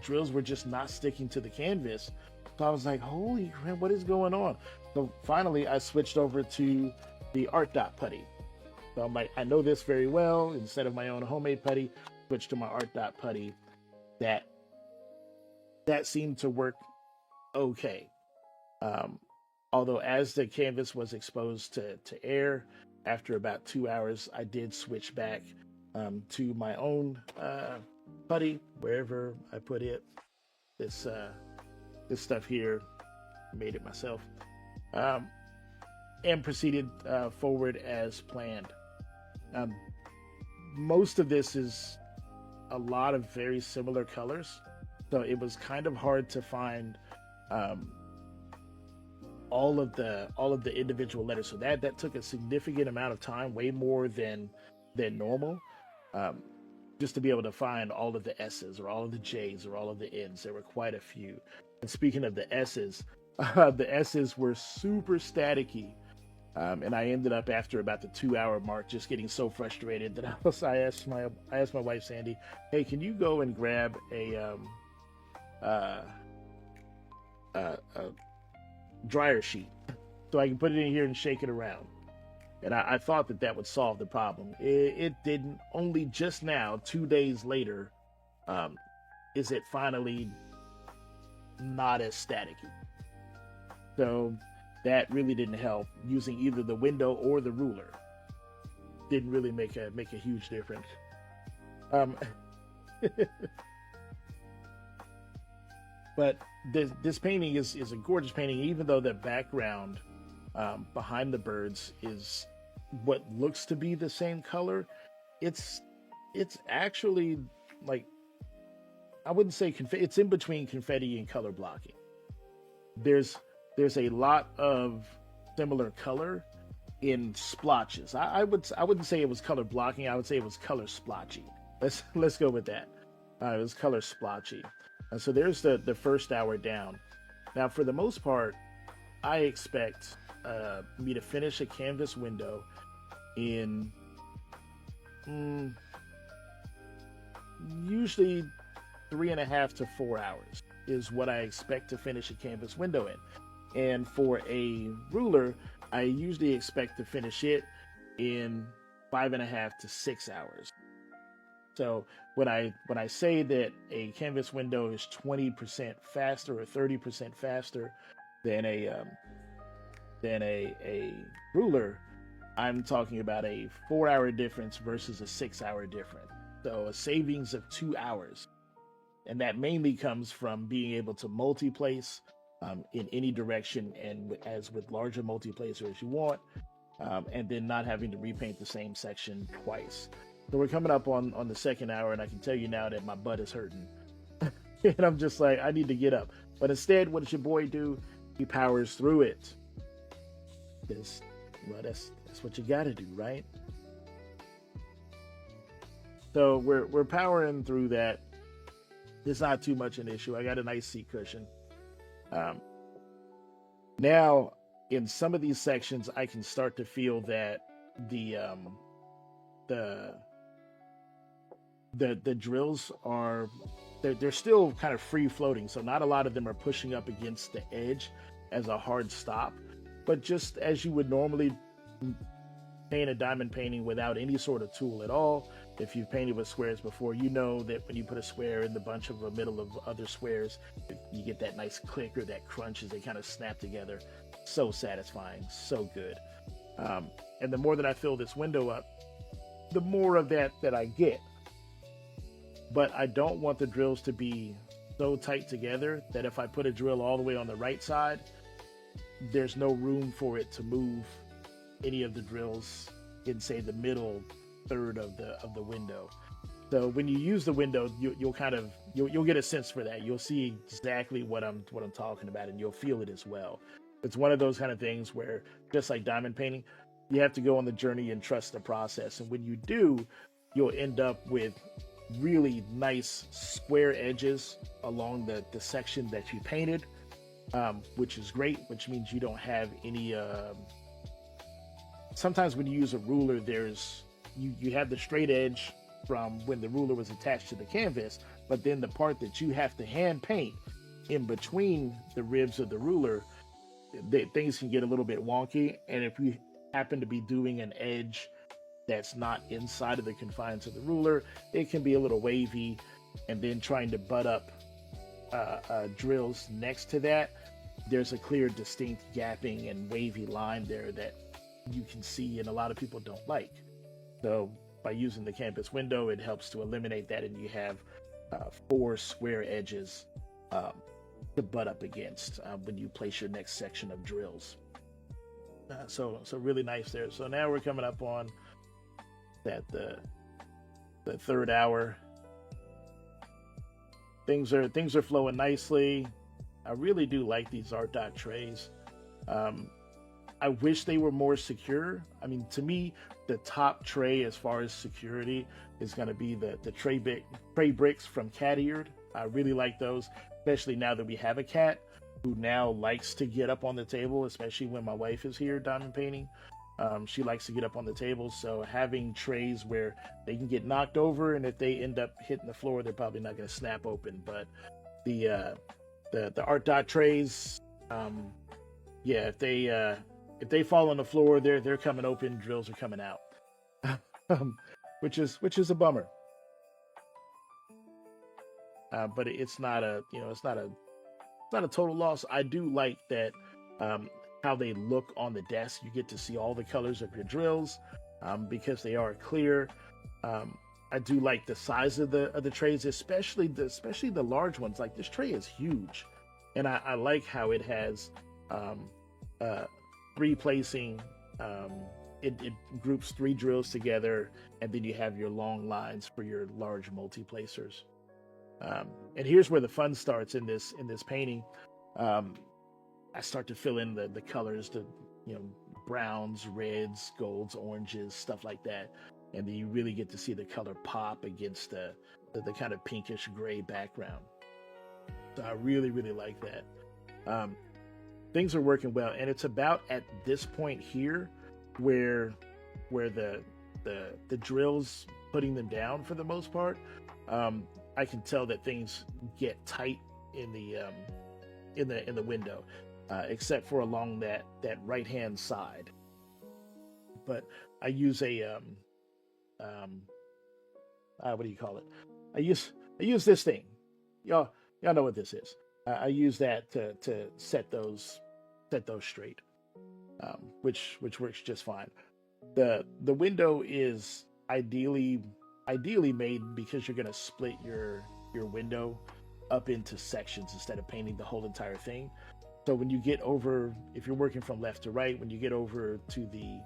drills were just not sticking to the canvas. So I was like, holy crap, what is going on? So finally I switched over to the Art Dot putty. So I'm like, I know this very well. Instead of my own homemade putty, switched to my Art Dot putty. That seemed to work okay. Although as the canvas was exposed to air, after about 2 hours, I did switch back to my own putty, wherever I put it. This stuff here, made it myself. And proceeded forward as planned. Most of this is a lot of very similar colors, so it was kind of hard to find all of the individual letters. So that took a significant amount of time, way more than normal, just to be able to find all of the S's or all of the J's or all of the N's. There were quite a few. And speaking of the S's, the S's were super staticky. And I ended up, after about the 2 hour mark, just getting so frustrated that I asked my wife Sandy, "Hey, can you go and grab a dryer sheet so I can put it in here and shake it around?" And I thought that would solve the problem. It didn't. Only just now, 2 days later, is it finally not as staticky. So that really didn't help. Using either the window or the ruler didn't really make a huge difference. But this painting is a gorgeous painting, even though the background behind the birds is what looks to be the same color. It's actually like, I wouldn't say it's in between confetti and color blocking. There's a lot of similar color in splotches. I wouldn't say it was color blocking. I would say it was color splotchy. Let's go with that. It was color splotchy. So there's the first hour down. Now, for the most part, I expect me to finish a canvas window in usually 3.5 to 4 hours is what I expect to finish a canvas window in. And for a ruler, I usually expect to finish it in 5.5 to 6 hours. So when I say that a canvas window is 20% faster or 30% faster than a ruler, I'm talking about a 4-hour difference versus a 6-hour difference. So a savings of 2 hours. And that mainly comes from being able to multi-place in any direction, and as with larger multi-placer as you want, and then not having to repaint the same section twice. So we're coming up on the second hour, and I can tell you now that my butt is hurting. And I'm just like, I need to get up. But instead, what does your boy do? He powers through it. Because, well, that's what you gotta do, right? So we're powering through that. It's not too much an issue. I got a nice seat cushion. Now, in some of these sections, I can start to feel that the drills are they're still kind of free floating, so not a lot of them are pushing up against the edge as a hard stop, but just as you would normally paint a diamond painting without any sort of tool at all. If you've painted with squares before, you know that when you put a square in the bunch of the middle of other squares, you get that nice click or that crunch as they kind of snap together. So satisfying, so good. And the more that I fill this window up, the more of that I get. But I don't want the drills to be so tight together that if I put a drill all the way on the right side, there's no room for it to move any of the drills in, say, the middle third of the window. So when you use the window, you'll get a sense for that. You'll see exactly what I'm talking about, and you'll feel it as well. It's one of those kind of things where, just like diamond painting, you have to go on the journey and trust the process. And when you do, you'll end up with really nice square edges along the section that you painted, which is great, which means you don't have any sometimes when you use a ruler, you have the straight edge from when the ruler was attached to the canvas, but then the part that you have to hand paint in between the ribs of the ruler, things can get a little bit wonky. And if you happen to be doing an edge that's not inside of the confines of the ruler, it can be a little wavy, and then trying to butt up drills next to that, there's a clear, distinct gapping and wavy line there that you can see and a lot of people don't like. So by using the canvas window, it helps to eliminate that, and you have 4 square edges to butt up against when you place your next section of drills. So really nice there. So now we're coming up on that the third hour. Things are flowing nicely. I really do like these Art Dot trays. I wish they were more secure. I mean, to me, the top tray as far as security is going to be the tray bricks from Cat Eared. I really like those, especially now that we have a cat who now likes to get up on the table, especially when my wife is here diamond painting. She likes to get up on the table, so having trays where they can get knocked over, and if they end up hitting the floor, they're probably not going to snap open. But the Art Dot trays, yeah, if they fall on the floor, they're coming open, drills are coming out, which is a bummer. But it's not a total loss. I do like that how they look on the desk. You get to see all the colors of your drills because they are clear. I do like the size of the trays, especially the large ones. Like this tray is huge, and I like how it has um, uh, three placing. Um, it groups three drills together, and then you have your long lines for your large multi placers. And here's where the fun starts in this painting. Um, I start to fill in the colors, the you know browns, reds, golds, oranges, stuff like that, and then you really get to see the color pop against the kind of pinkish gray background. So I really like that. Um, Things are working well, and it's about at this point here where the drills putting them down for the most part. Um, I can tell that things get tight in the window, except for along that right hand side. But I use a um, what do you call it? I use this thing. Y'all know what this is. I use that to set those straight, which works just fine. The window is ideally made because you're gonna split your window up into sections instead of painting the whole entire thing. So when you get over, if you're working from left to right, when you get over to the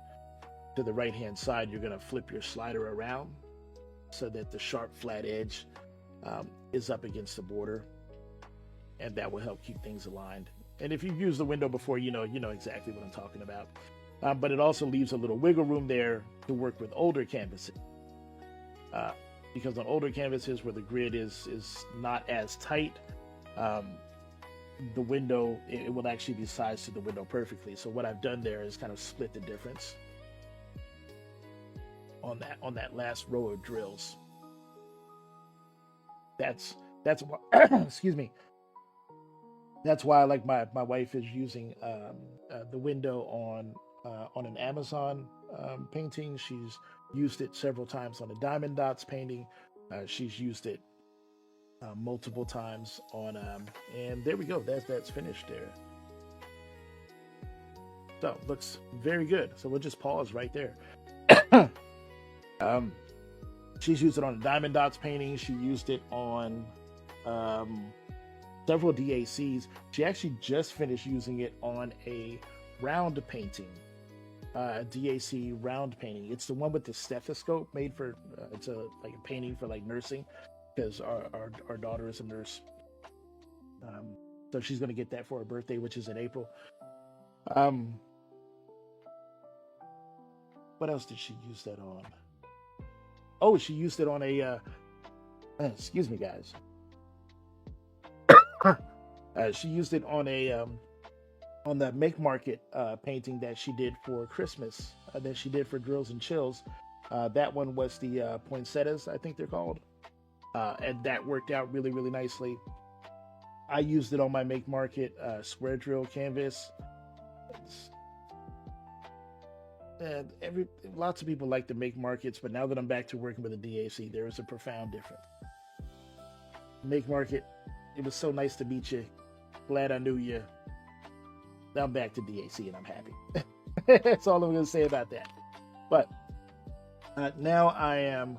right hand side, you're gonna flip your slider around so that the sharp flat edge is up against the border, and that will help keep things aligned. And if you've used the window before, you know exactly what I'm talking about. But it also leaves a little wiggle room there to work with older canvases, because on older canvases where the grid is not as tight, the window it will actually be sized to the window perfectly. So what I've done there is kind of split the difference on that last row of drills. That's why excuse me. That's why, like, my wife is using the window on an Amazon painting. She's used it several times on a Diamond Dots painting. She's used it multiple times on and there we go. That's finished there. So looks very good. So we'll just pause right there. um, she's used it on a Diamond Dots painting. She used it on several DACs. She actually just finished using it on a round painting, DAC round painting. It's the one with the stethoscope made for. It's like a painting for like nursing, because our daughter is a nurse. So she's gonna get that for her birthday, which is in April. Um, what else did she use that on? Oh, she used it on a. Excuse me, guys. She used it on the Make Market painting that she did for Christmas, that she did for Drills and Chills. That one was the poinsettias, I think they're called, and that worked out really nicely. I used it on my Make Market square drill canvas. And lots of people like to Make Markets, but now that I'm back to working with a DAC, there is a profound difference. Make Market, it was so nice to meet you. Glad I knew you. Now I'm back to DAC and I'm happy. That's all I'm going to say about that. But now I am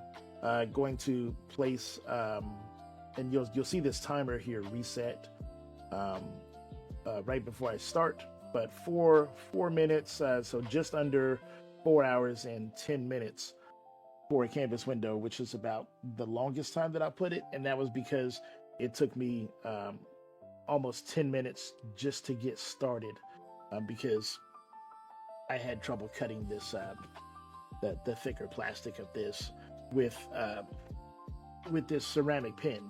going to place, and you'll see this timer here reset right before I start. But 4 minutes, so just under 4 hours and 10 minutes for a canvas window, which is about the longest time that I put it, and that was because it took me almost 10 minutes just to get started, because I had trouble cutting this the thicker plastic of this with this ceramic pin.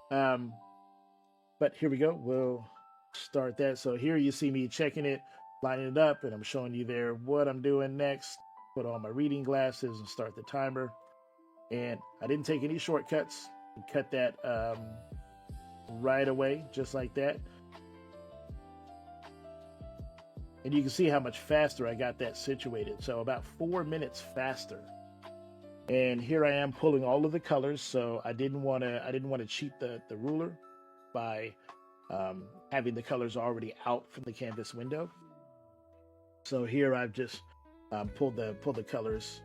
But here we go. We'll start that. So here you see me checking it, lining it up, and I'm showing you there what I'm doing next. Put on my reading glasses and start the timer. And I didn't take any shortcuts. Cut that right away, just like that. And you can see how much faster I got that situated. So about 4 minutes faster. And here I am pulling all of the colors. So I didn't want to cheat the ruler by having the colors already out from the canvas window. So here I've just pulled the colors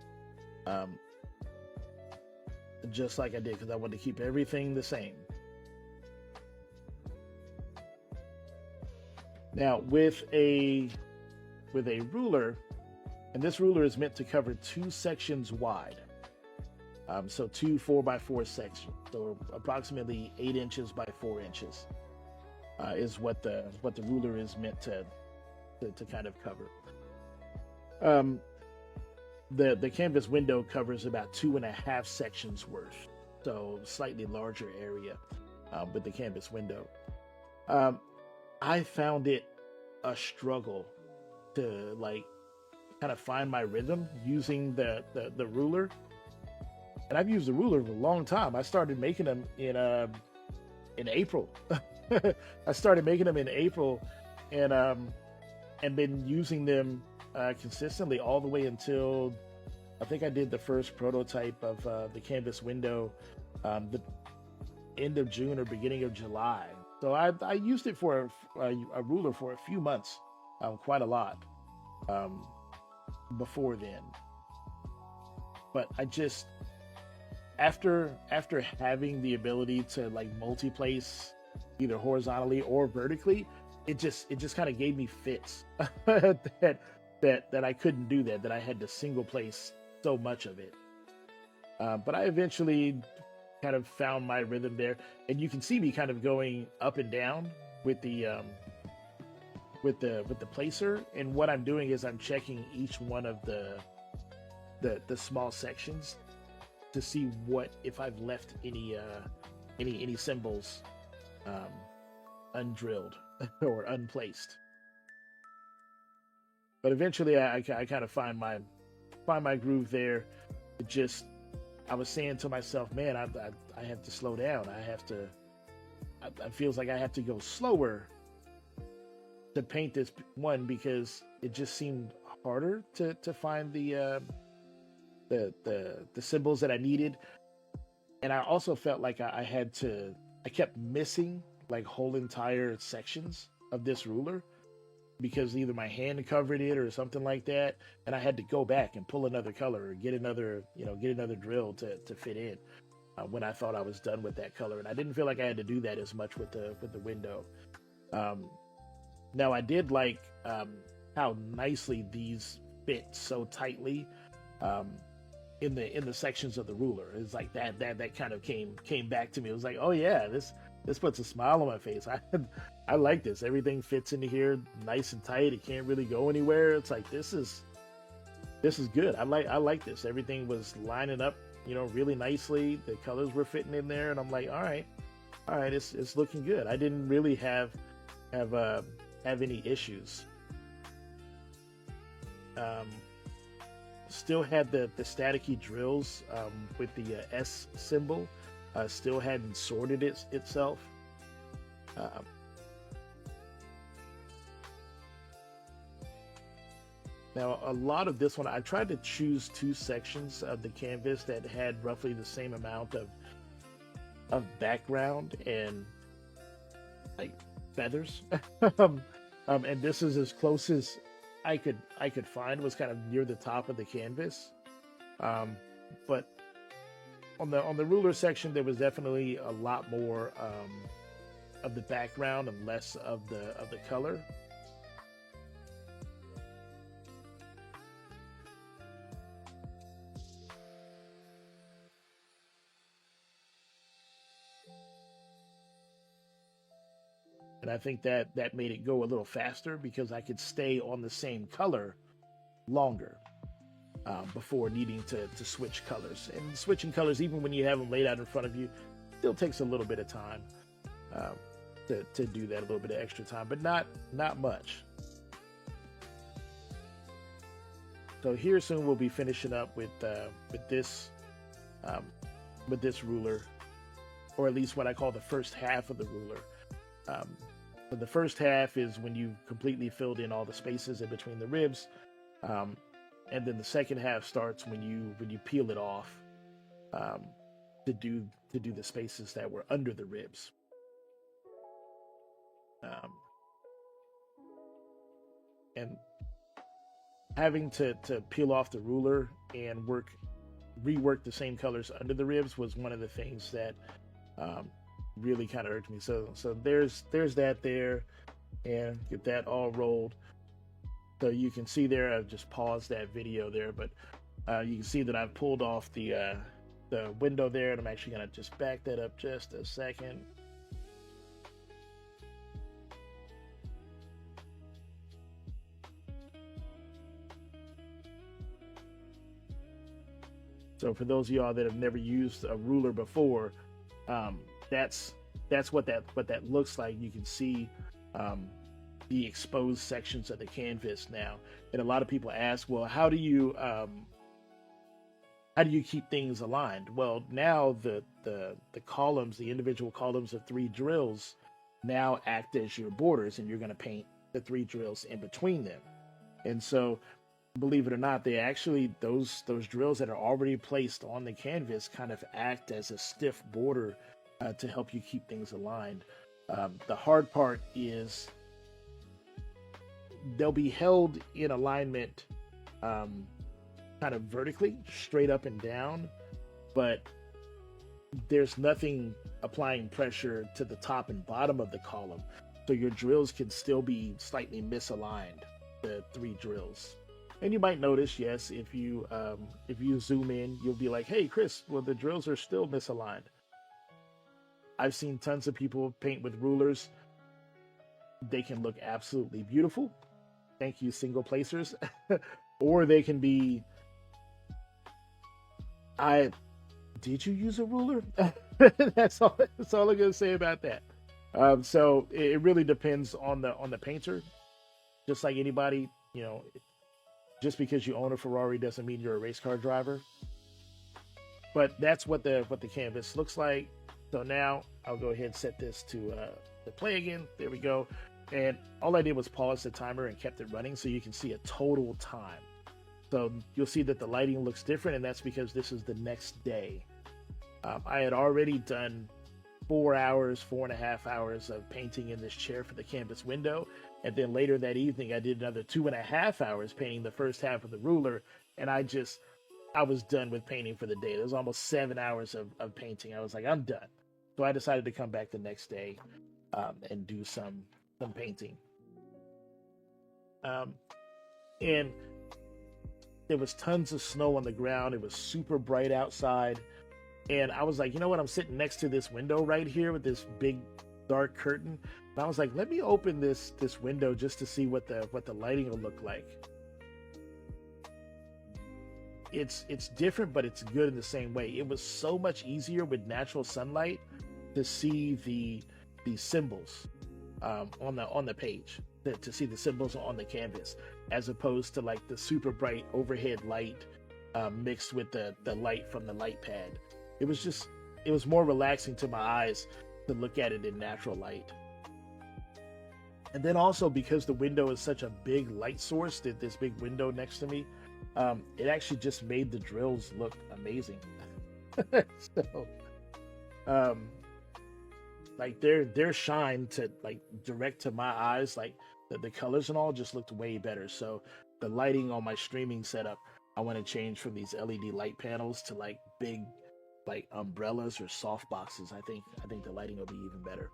just like I did, because I wanted to keep everything the same. Now with a ruler, and this ruler is meant to cover 2 sections wide. So 2 4x4 sections, so approximately 8 inches by 4 inches is what the ruler is meant to kind of cover. The canvas window covers about 2.5 sections worth, so slightly larger area with the canvas window. I found it a struggle to like kind of find my rhythm using the ruler. And I've used the ruler for a long time. I started making them in April. I started making them in April, and been using them consistently all the way until I think I did the first prototype of the canvas window the end of June or beginning of July. So I used it for a ruler for a few months, quite a lot before then. But I just after having the ability to like multi-place either horizontally or vertically, it just kind of gave me fits that I couldn't do that I had to single place so much of it. But I eventually kind of found my rhythm there, and you can see me kind of going up and down with the placer. And what I'm doing is I'm checking each one of the small sections to see what if I've left any symbols undrilled or unplaced. But eventually I kind of find my groove there. It just, I was saying to myself, man, I have to slow down. I feels like I have to go slower to paint this one, because it just seemed harder to find the symbols that I needed. And I also felt like I kept missing like whole entire sections of this ruler, because either my hand covered it or something like that, and I had to go back and pull another color or get another drill to fit in when I thought I was done with that color. And I didn't feel like I had to do that as much with the window. Now I did like how nicely these fit so tightly in the sections of the ruler. It's like that kind of came back to me. It was like, oh yeah, this puts a smile on my face. I like this. Everything fits into here nice and tight. It can't really go anywhere. It's like this is good. I like this. Everything was lining up, really nicely. The colors were fitting in there, and I'm like, all right, it's looking good. I didn't really have any issues. Still had the staticky drills with the S symbol. Still hadn't sorted itself. Now, a lot of this one, I tried to choose 2 sections of the canvas that had roughly the same amount of background and like feathers. And this is as close as I could find. Was kind of near the top of the canvas. But on the ruler section, there was definitely a lot more of the background and less of the color. And I think that made it go a little faster, because I could stay on the same color longer before needing to switch colors. And switching colors, even when you have them laid out in front of you, still takes a little bit of time to do that, a little bit of extra time, but not much. So here soon we'll be finishing up with this ruler, or at least what I call the first half of the ruler. So the first half is when you completely filled in all the spaces in between the ribs, and then the second half starts when you peel it off to do the spaces that were under the ribs. And having to peel off the ruler and work rework the same colors under the ribs was one of the things that really kind of irked me. So there's that there, and get that all rolled. So you can see there, I've just paused that video there, but you can see that I've pulled off the window there, and I'm actually gonna just back that up just a second. So for those of y'all that have never used a ruler before, that's what that looks like. You can see the exposed sections of the canvas now, and a lot of people ask, well, how do you keep things aligned? Well, now the columns, the individual columns of 3 drills, now act as your borders, and you're going to paint the 3 drills in between them. And so, believe it or not, they actually, those drills that are already placed on the canvas kind of act as a stiff border to help you keep things aligned. The hard part is they'll be held in alignment kind of vertically, straight up and down, but there's nothing applying pressure to the top and bottom of the column, so your drills can still be slightly misaligned, the 3 drills. And you might notice, yes, if you zoom in, you'll be like, hey Chris, well, the drills are still misaligned. I've seen tons of people paint with rulers. They can look absolutely beautiful, thank you single placers, or they can be, did you use a ruler? That's all I'm gonna say about that. So it really depends on the painter. Just like anybody, you know, just because you own a Ferrari doesn't mean you're a race car driver. But that's what the canvas looks like. So now I'll go ahead and set this to play again. There we go. And all I did was pause the timer and kept it running so you can see a total time. So you'll see that the lighting looks different, and that's because this is the next day. I had already done 4.5 hours of painting in this chair for the canvas window, and then later that evening I did another 2.5 hours painting the first half of the ruler, and I was done with painting for the day. There was almost 7 hours of painting. I was like, I'm done. So I decided to come back the next day and do some painting. And there was tons of snow on the ground. It was super bright outside. And I was like, you know what? I'm sitting next to this window right here with this big dark curtain. And I was like, let me open this window just to see what the lighting will look like. It's different, but it's good in the same way. It was so much easier with natural sunlight to see the symbols on the page, to see the symbols on the canvas, as opposed to like the super bright overhead light mixed with the light from the light pad. It was more relaxing to my eyes to look at it in natural light. And then also, because the window is such a big light source, this big window next to me, it actually just made the drills look amazing. So like their shine to like direct to my eyes, like the colors and all just looked way better. So the lighting on my streaming setup, I want to change from these LED light panels to like big like umbrellas or soft boxes. I think the lighting will be even better.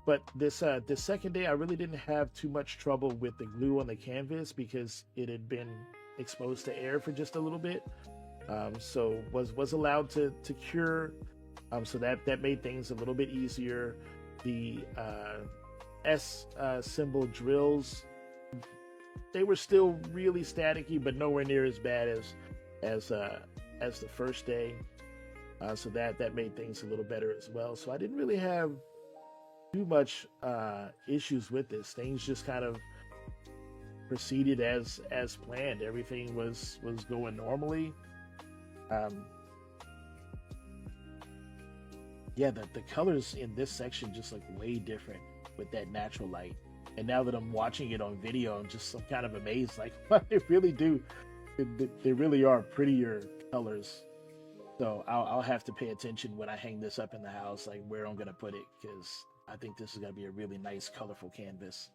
But this second day, I really didn't have too much trouble with the glue on the canvas because it had been exposed to air for just a little bit. So was allowed to cure. So that made things a little bit easier. The S symbol drills, they were still really staticky, but nowhere near as bad as the first day. So that made things a little better as well. So I didn't really have too much issues with this. Things just kind of proceeded as planned. Everything was going normally. Yeah, the colors in this section just look way different with that natural light. And now that I'm watching it on video, I'm kind of amazed. Like, they really do. They really are prettier colors. So I'll have to pay attention when I hang this up in the house, like where I'm gonna put it, because I think this is gonna be a really nice, colorful canvas.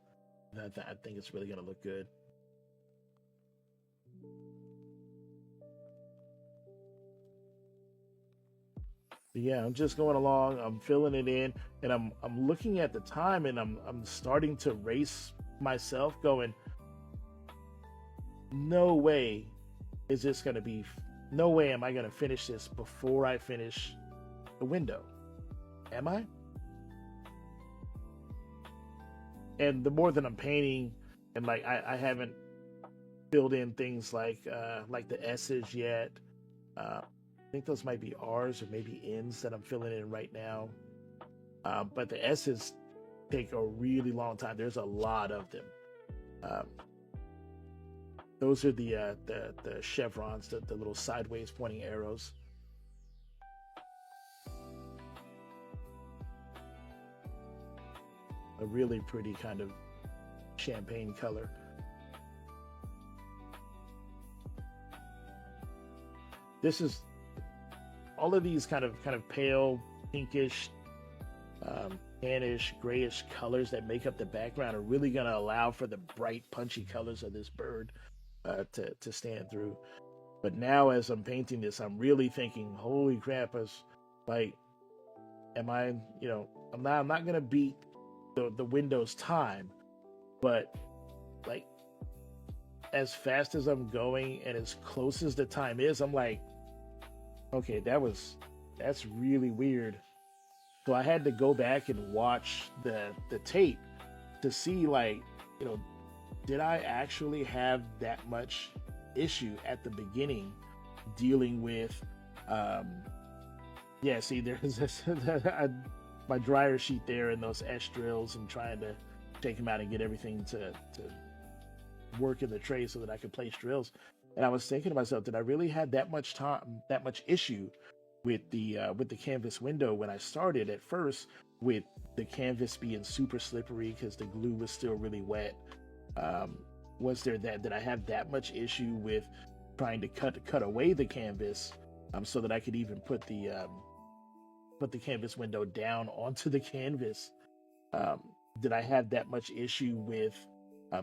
I think it's really gonna look good. Yeah, I'm just going along. I'm filling it in, and I'm looking at the time, and I'm starting to race myself, going, no way is this gonna be. No way am I gonna finish this before I finish the window. Am I? And the more that I'm painting, and like I haven't filled in things like the S's yet. I think those might be R's or maybe N's that I'm filling in right now. But the S's take a really long time. There's a lot of them. Um, those are the chevrons, the little sideways pointing arrows. A really pretty kind of champagne color. This is all of these kind of pale pinkish, tannish, grayish colors that make up the background are really going to allow for the bright, punchy colors of this bird to stand through. But now, as I'm painting this, I'm really thinking, "Holy crap!" As like, am I? I'm not going to beat the window's time, but like, as fast as I'm going and as close as the time is, I'm like, okay, that's really weird. So I had to go back and watch the tape to see, like, you know, did I actually have that much issue at the beginning dealing with yeah, see, there's this, my dryer sheet there and those S drills, and trying to take them out and get everything to work in the tray so that I could place drills. And I was thinking to myself, did I really have that much time, that much issue with the canvas window when I started at first, with the canvas being super slippery because the glue was still really wet? Was there that did I have that much issue with trying to cut away the canvas so that I could even put the canvas window down onto the canvas? Did I have that much issue with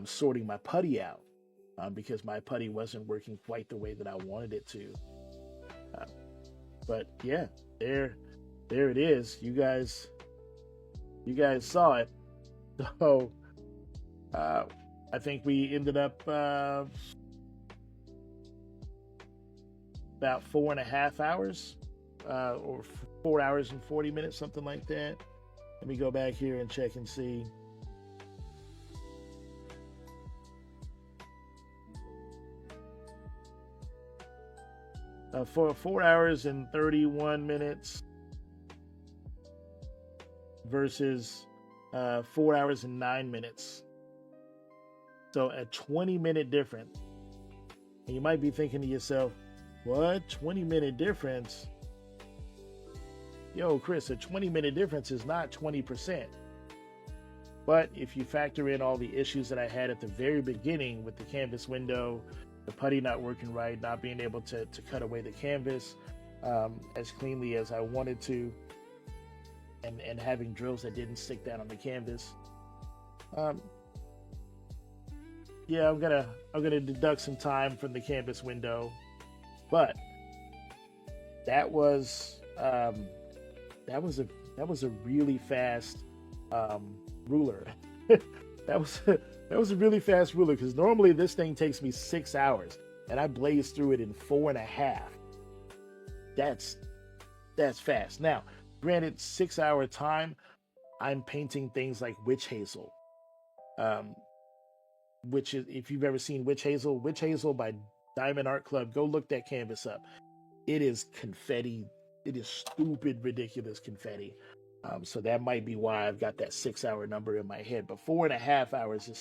sorting my putty out because my putty wasn't working quite the way that I wanted it to? But yeah, there it is. You guys saw it. So I think we ended up about 4.5 hours, or 4 hours and 40 minutes, something like that. Let me go back here and check and see. For 4 hours and 31 minutes versus 4 hours and 9 minutes. So a 20-minute difference. And you might be thinking to yourself, what? 20-minute difference? Yo, Chris, a 20-minute difference is not 20%. But if you factor in all the issues that I had at the very beginning with the canvas window, the putty not working right, not being able to cut away the canvas as cleanly as I wanted to, and having drills that didn't stick down on the canvas, yeah, I'm gonna deduct some time from the canvas window. But that was a really fast ruler. That was a really fast ruler, because normally this thing takes me 6 hours and I blazed through it in 4.5. That's fast. Now, granted, 6 hour time, I'm painting things like witch hazel, which is, if you've ever seen witch hazel by Diamond Art Club, go look that canvas up. It is confetti. It is stupid, ridiculous confetti. So that might be why I've got that 6 hour number in my head. But 4.5 hours is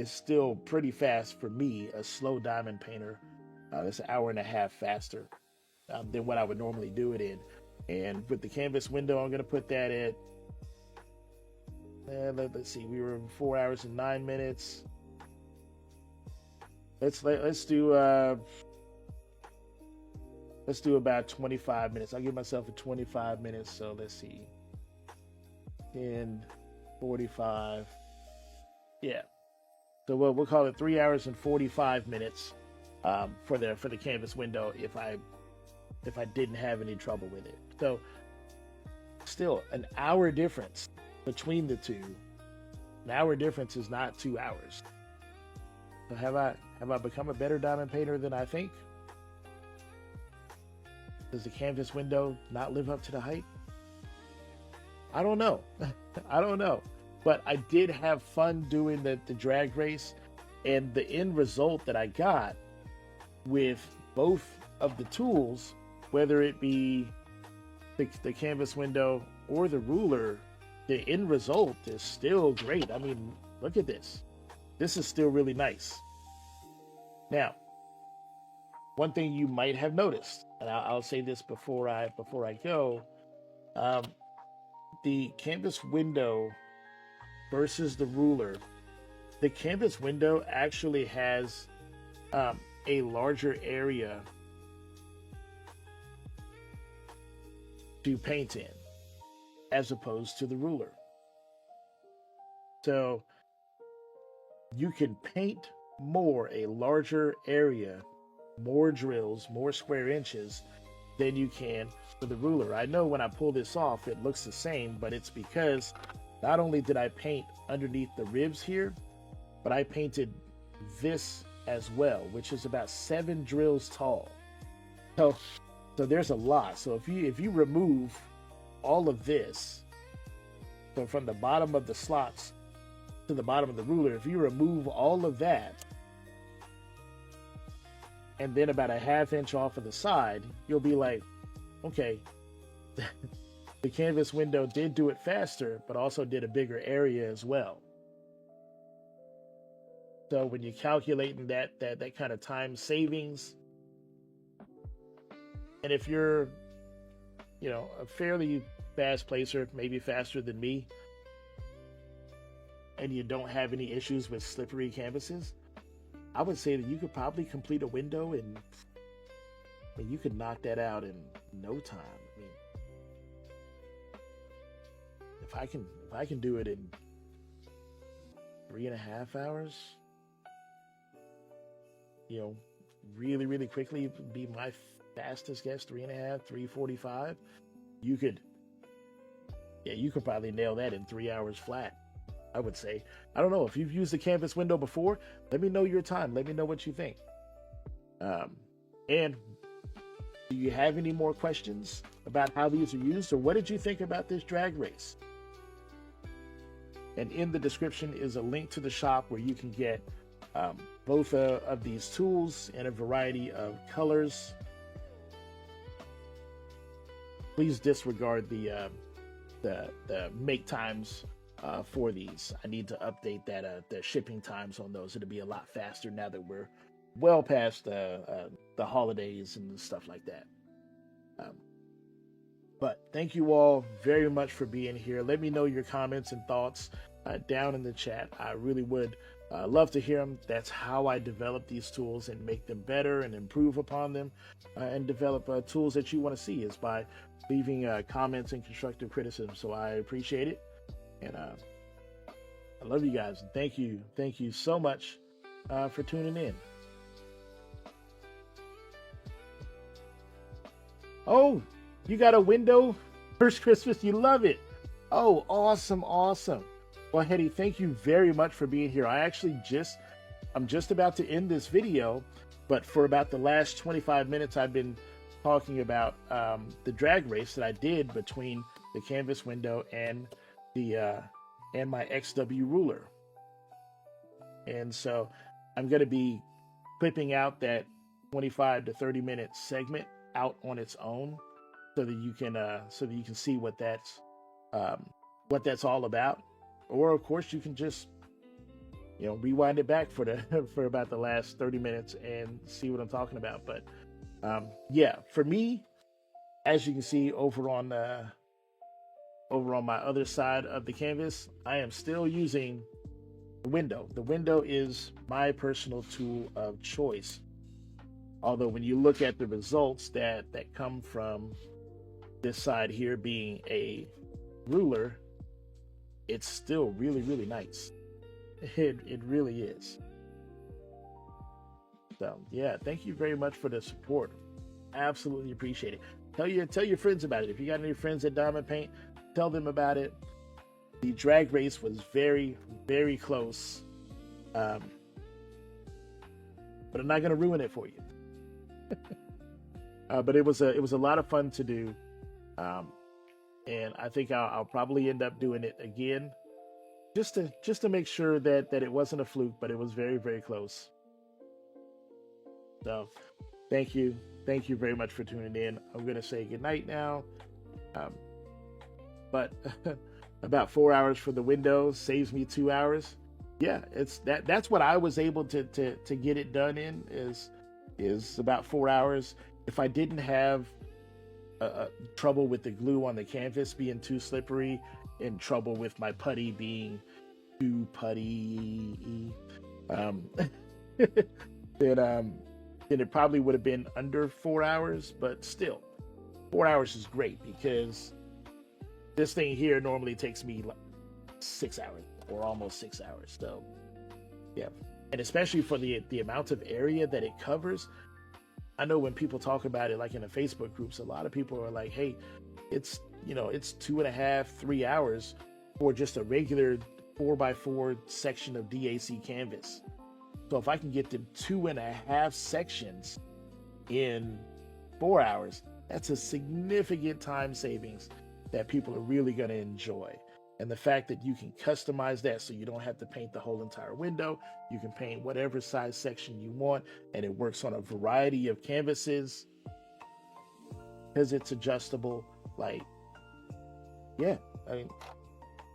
still pretty fast for me, a slow diamond painter. That's an hour and a half faster than what I would normally do it in. And with the canvas window, I'm going to put that at, let's see, we were 4 hours and 9 minutes. Let's do about 25 minutes. I'll give myself a 25 minutes. So let's see, 10, 45. Yeah. So we'll call it 3 hours and 45 minutes for the canvas window, if I if I didn't have any trouble with it. So still an hour difference between the two. An hour difference is not 2 hours. So have I become a better diamond painter than I think? Does the canvas window not live up to the hype? I don't know. I don't know. But I did have fun doing the drag race, and the end result that I got with both of the tools, whether it be the canvas window or the ruler, the end result is still great. I mean, look at this. This is still really nice. Now, one thing you might have noticed, and I'll say this before I go, the canvas window versus the ruler. The canvas window actually has a larger area to paint in, as opposed to the ruler. So you can paint more, a larger area, more drills, more square inches than you can for the ruler. I know when I pull this off, it looks the same, but it's because not only did I paint underneath the ribs here, but I painted this as well, which is about 7 drills tall. So there's a lot. So if you remove all of this, so from the bottom of the slots to the bottom of the ruler, if you remove all of that, and then about a 1/2 inch off of the side, you'll be like, okay, the canvas window did do it faster, but also did a bigger area as well. So when you're calculating that kind of time savings, and if you're, a fairly fast placer, maybe faster than me, and you don't have any issues with slippery canvases, I would say that you could probably complete a window and you could knock that out in no time. I mean, if I can do it in 3.5 hours, really, really quickly, be my fastest guess, 3.5, 3:45. You could probably nail that in 3 hours flat, I would say. I don't know if you've used the canvas window before. Let me know your time. Let me know what you think. And do you have any more questions about how these are used, or what did you think about this drag race? And in the description is a link to the shop where you can get both of these tools in a variety of colors. Please disregard the make times for these. I need to update that the shipping times on those. It'll be a lot faster now that we're well past the holidays and stuff like that. But thank you all very much for being here. Let me know your comments and thoughts down in the chat. I really would love to hear them. That's how I develop these tools and make them better and improve upon them, and develop tools that you want to see, is by leaving comments and constructive criticism. So I appreciate it. And I love you guys. And thank you so much for tuning in. Oh, you got a window? First Christmas, you love it. Oh, awesome. Well, Hetty, thank you very much for being here. I'm just about to end this video, but for about the last 25 minutes, I've been talking about the drag race that I did between the canvas window and my XW ruler. And so I'm going to be clipping out that 25 to 30 minute segment out on its own, so that you can see what that's all about. Or of course you can just rewind it back for about the last 30 minutes and see what I'm talking about. But yeah, for me, as you can see over on my other side of the canvas, I am still using the window. The window is my personal tool of choice. Although when you look at the results that come from this side here being a ruler, it's still really, really nice. It really is. So yeah, thank you very much for the support. absolutely appreciate it. Tell your friends about it. If you got any friends at Diamond Paint, tell them about it. The drag race was very, very close, but I'm not gonna ruin it for you. But it was a lot of fun to do, and I think I'll probably end up doing it again, just to make sure that it wasn't a fluke, but it was very, very close. So, thank you very much for tuning in. I'm gonna say goodnight now, um, but about 4 hours for the window saves me 2 hours. Yeah, it's that's what I was able to get it done in is about 4 hours. If I didn't have trouble with the glue on the canvas being too slippery, and trouble with my putty being too putty, um, then it probably would have been under 4 hours. But still, 4 hours is great because this thing here normally takes me like 6 hours or almost 6 hours. So yeah, and especially for the amount of area that it covers. I know when people talk about it, like in the Facebook groups, a lot of people are like, "Hey, it's it's 2.5, 3 hours for just a regular 4x4 section of DAC canvas." So if I can get them 2.5 sections in 4 hours, that's a significant time savings that people are really going to enjoy. And the fact that you can customize that so you don't have to paint the whole entire window, you can paint whatever size section you want, and it works on a variety of canvases because it's adjustable. Like, yeah, I mean,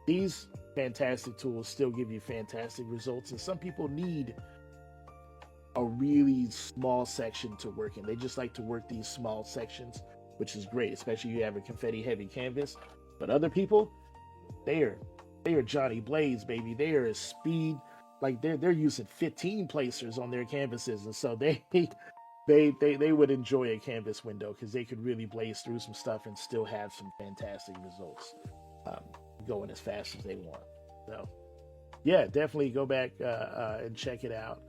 these fantastic tools still give you fantastic results, and some people need a really small section to work in. They just like to work these small sections, which is great, especially if you have a confetti heavy canvas. But other people, they are Johnny Blaze, baby. They are a speed, like they're using 15 placers on their canvases, and so they would enjoy a canvas window because they could really blaze through some stuff and still have some fantastic results, going as fast as they want. So yeah, definitely go back and check it out.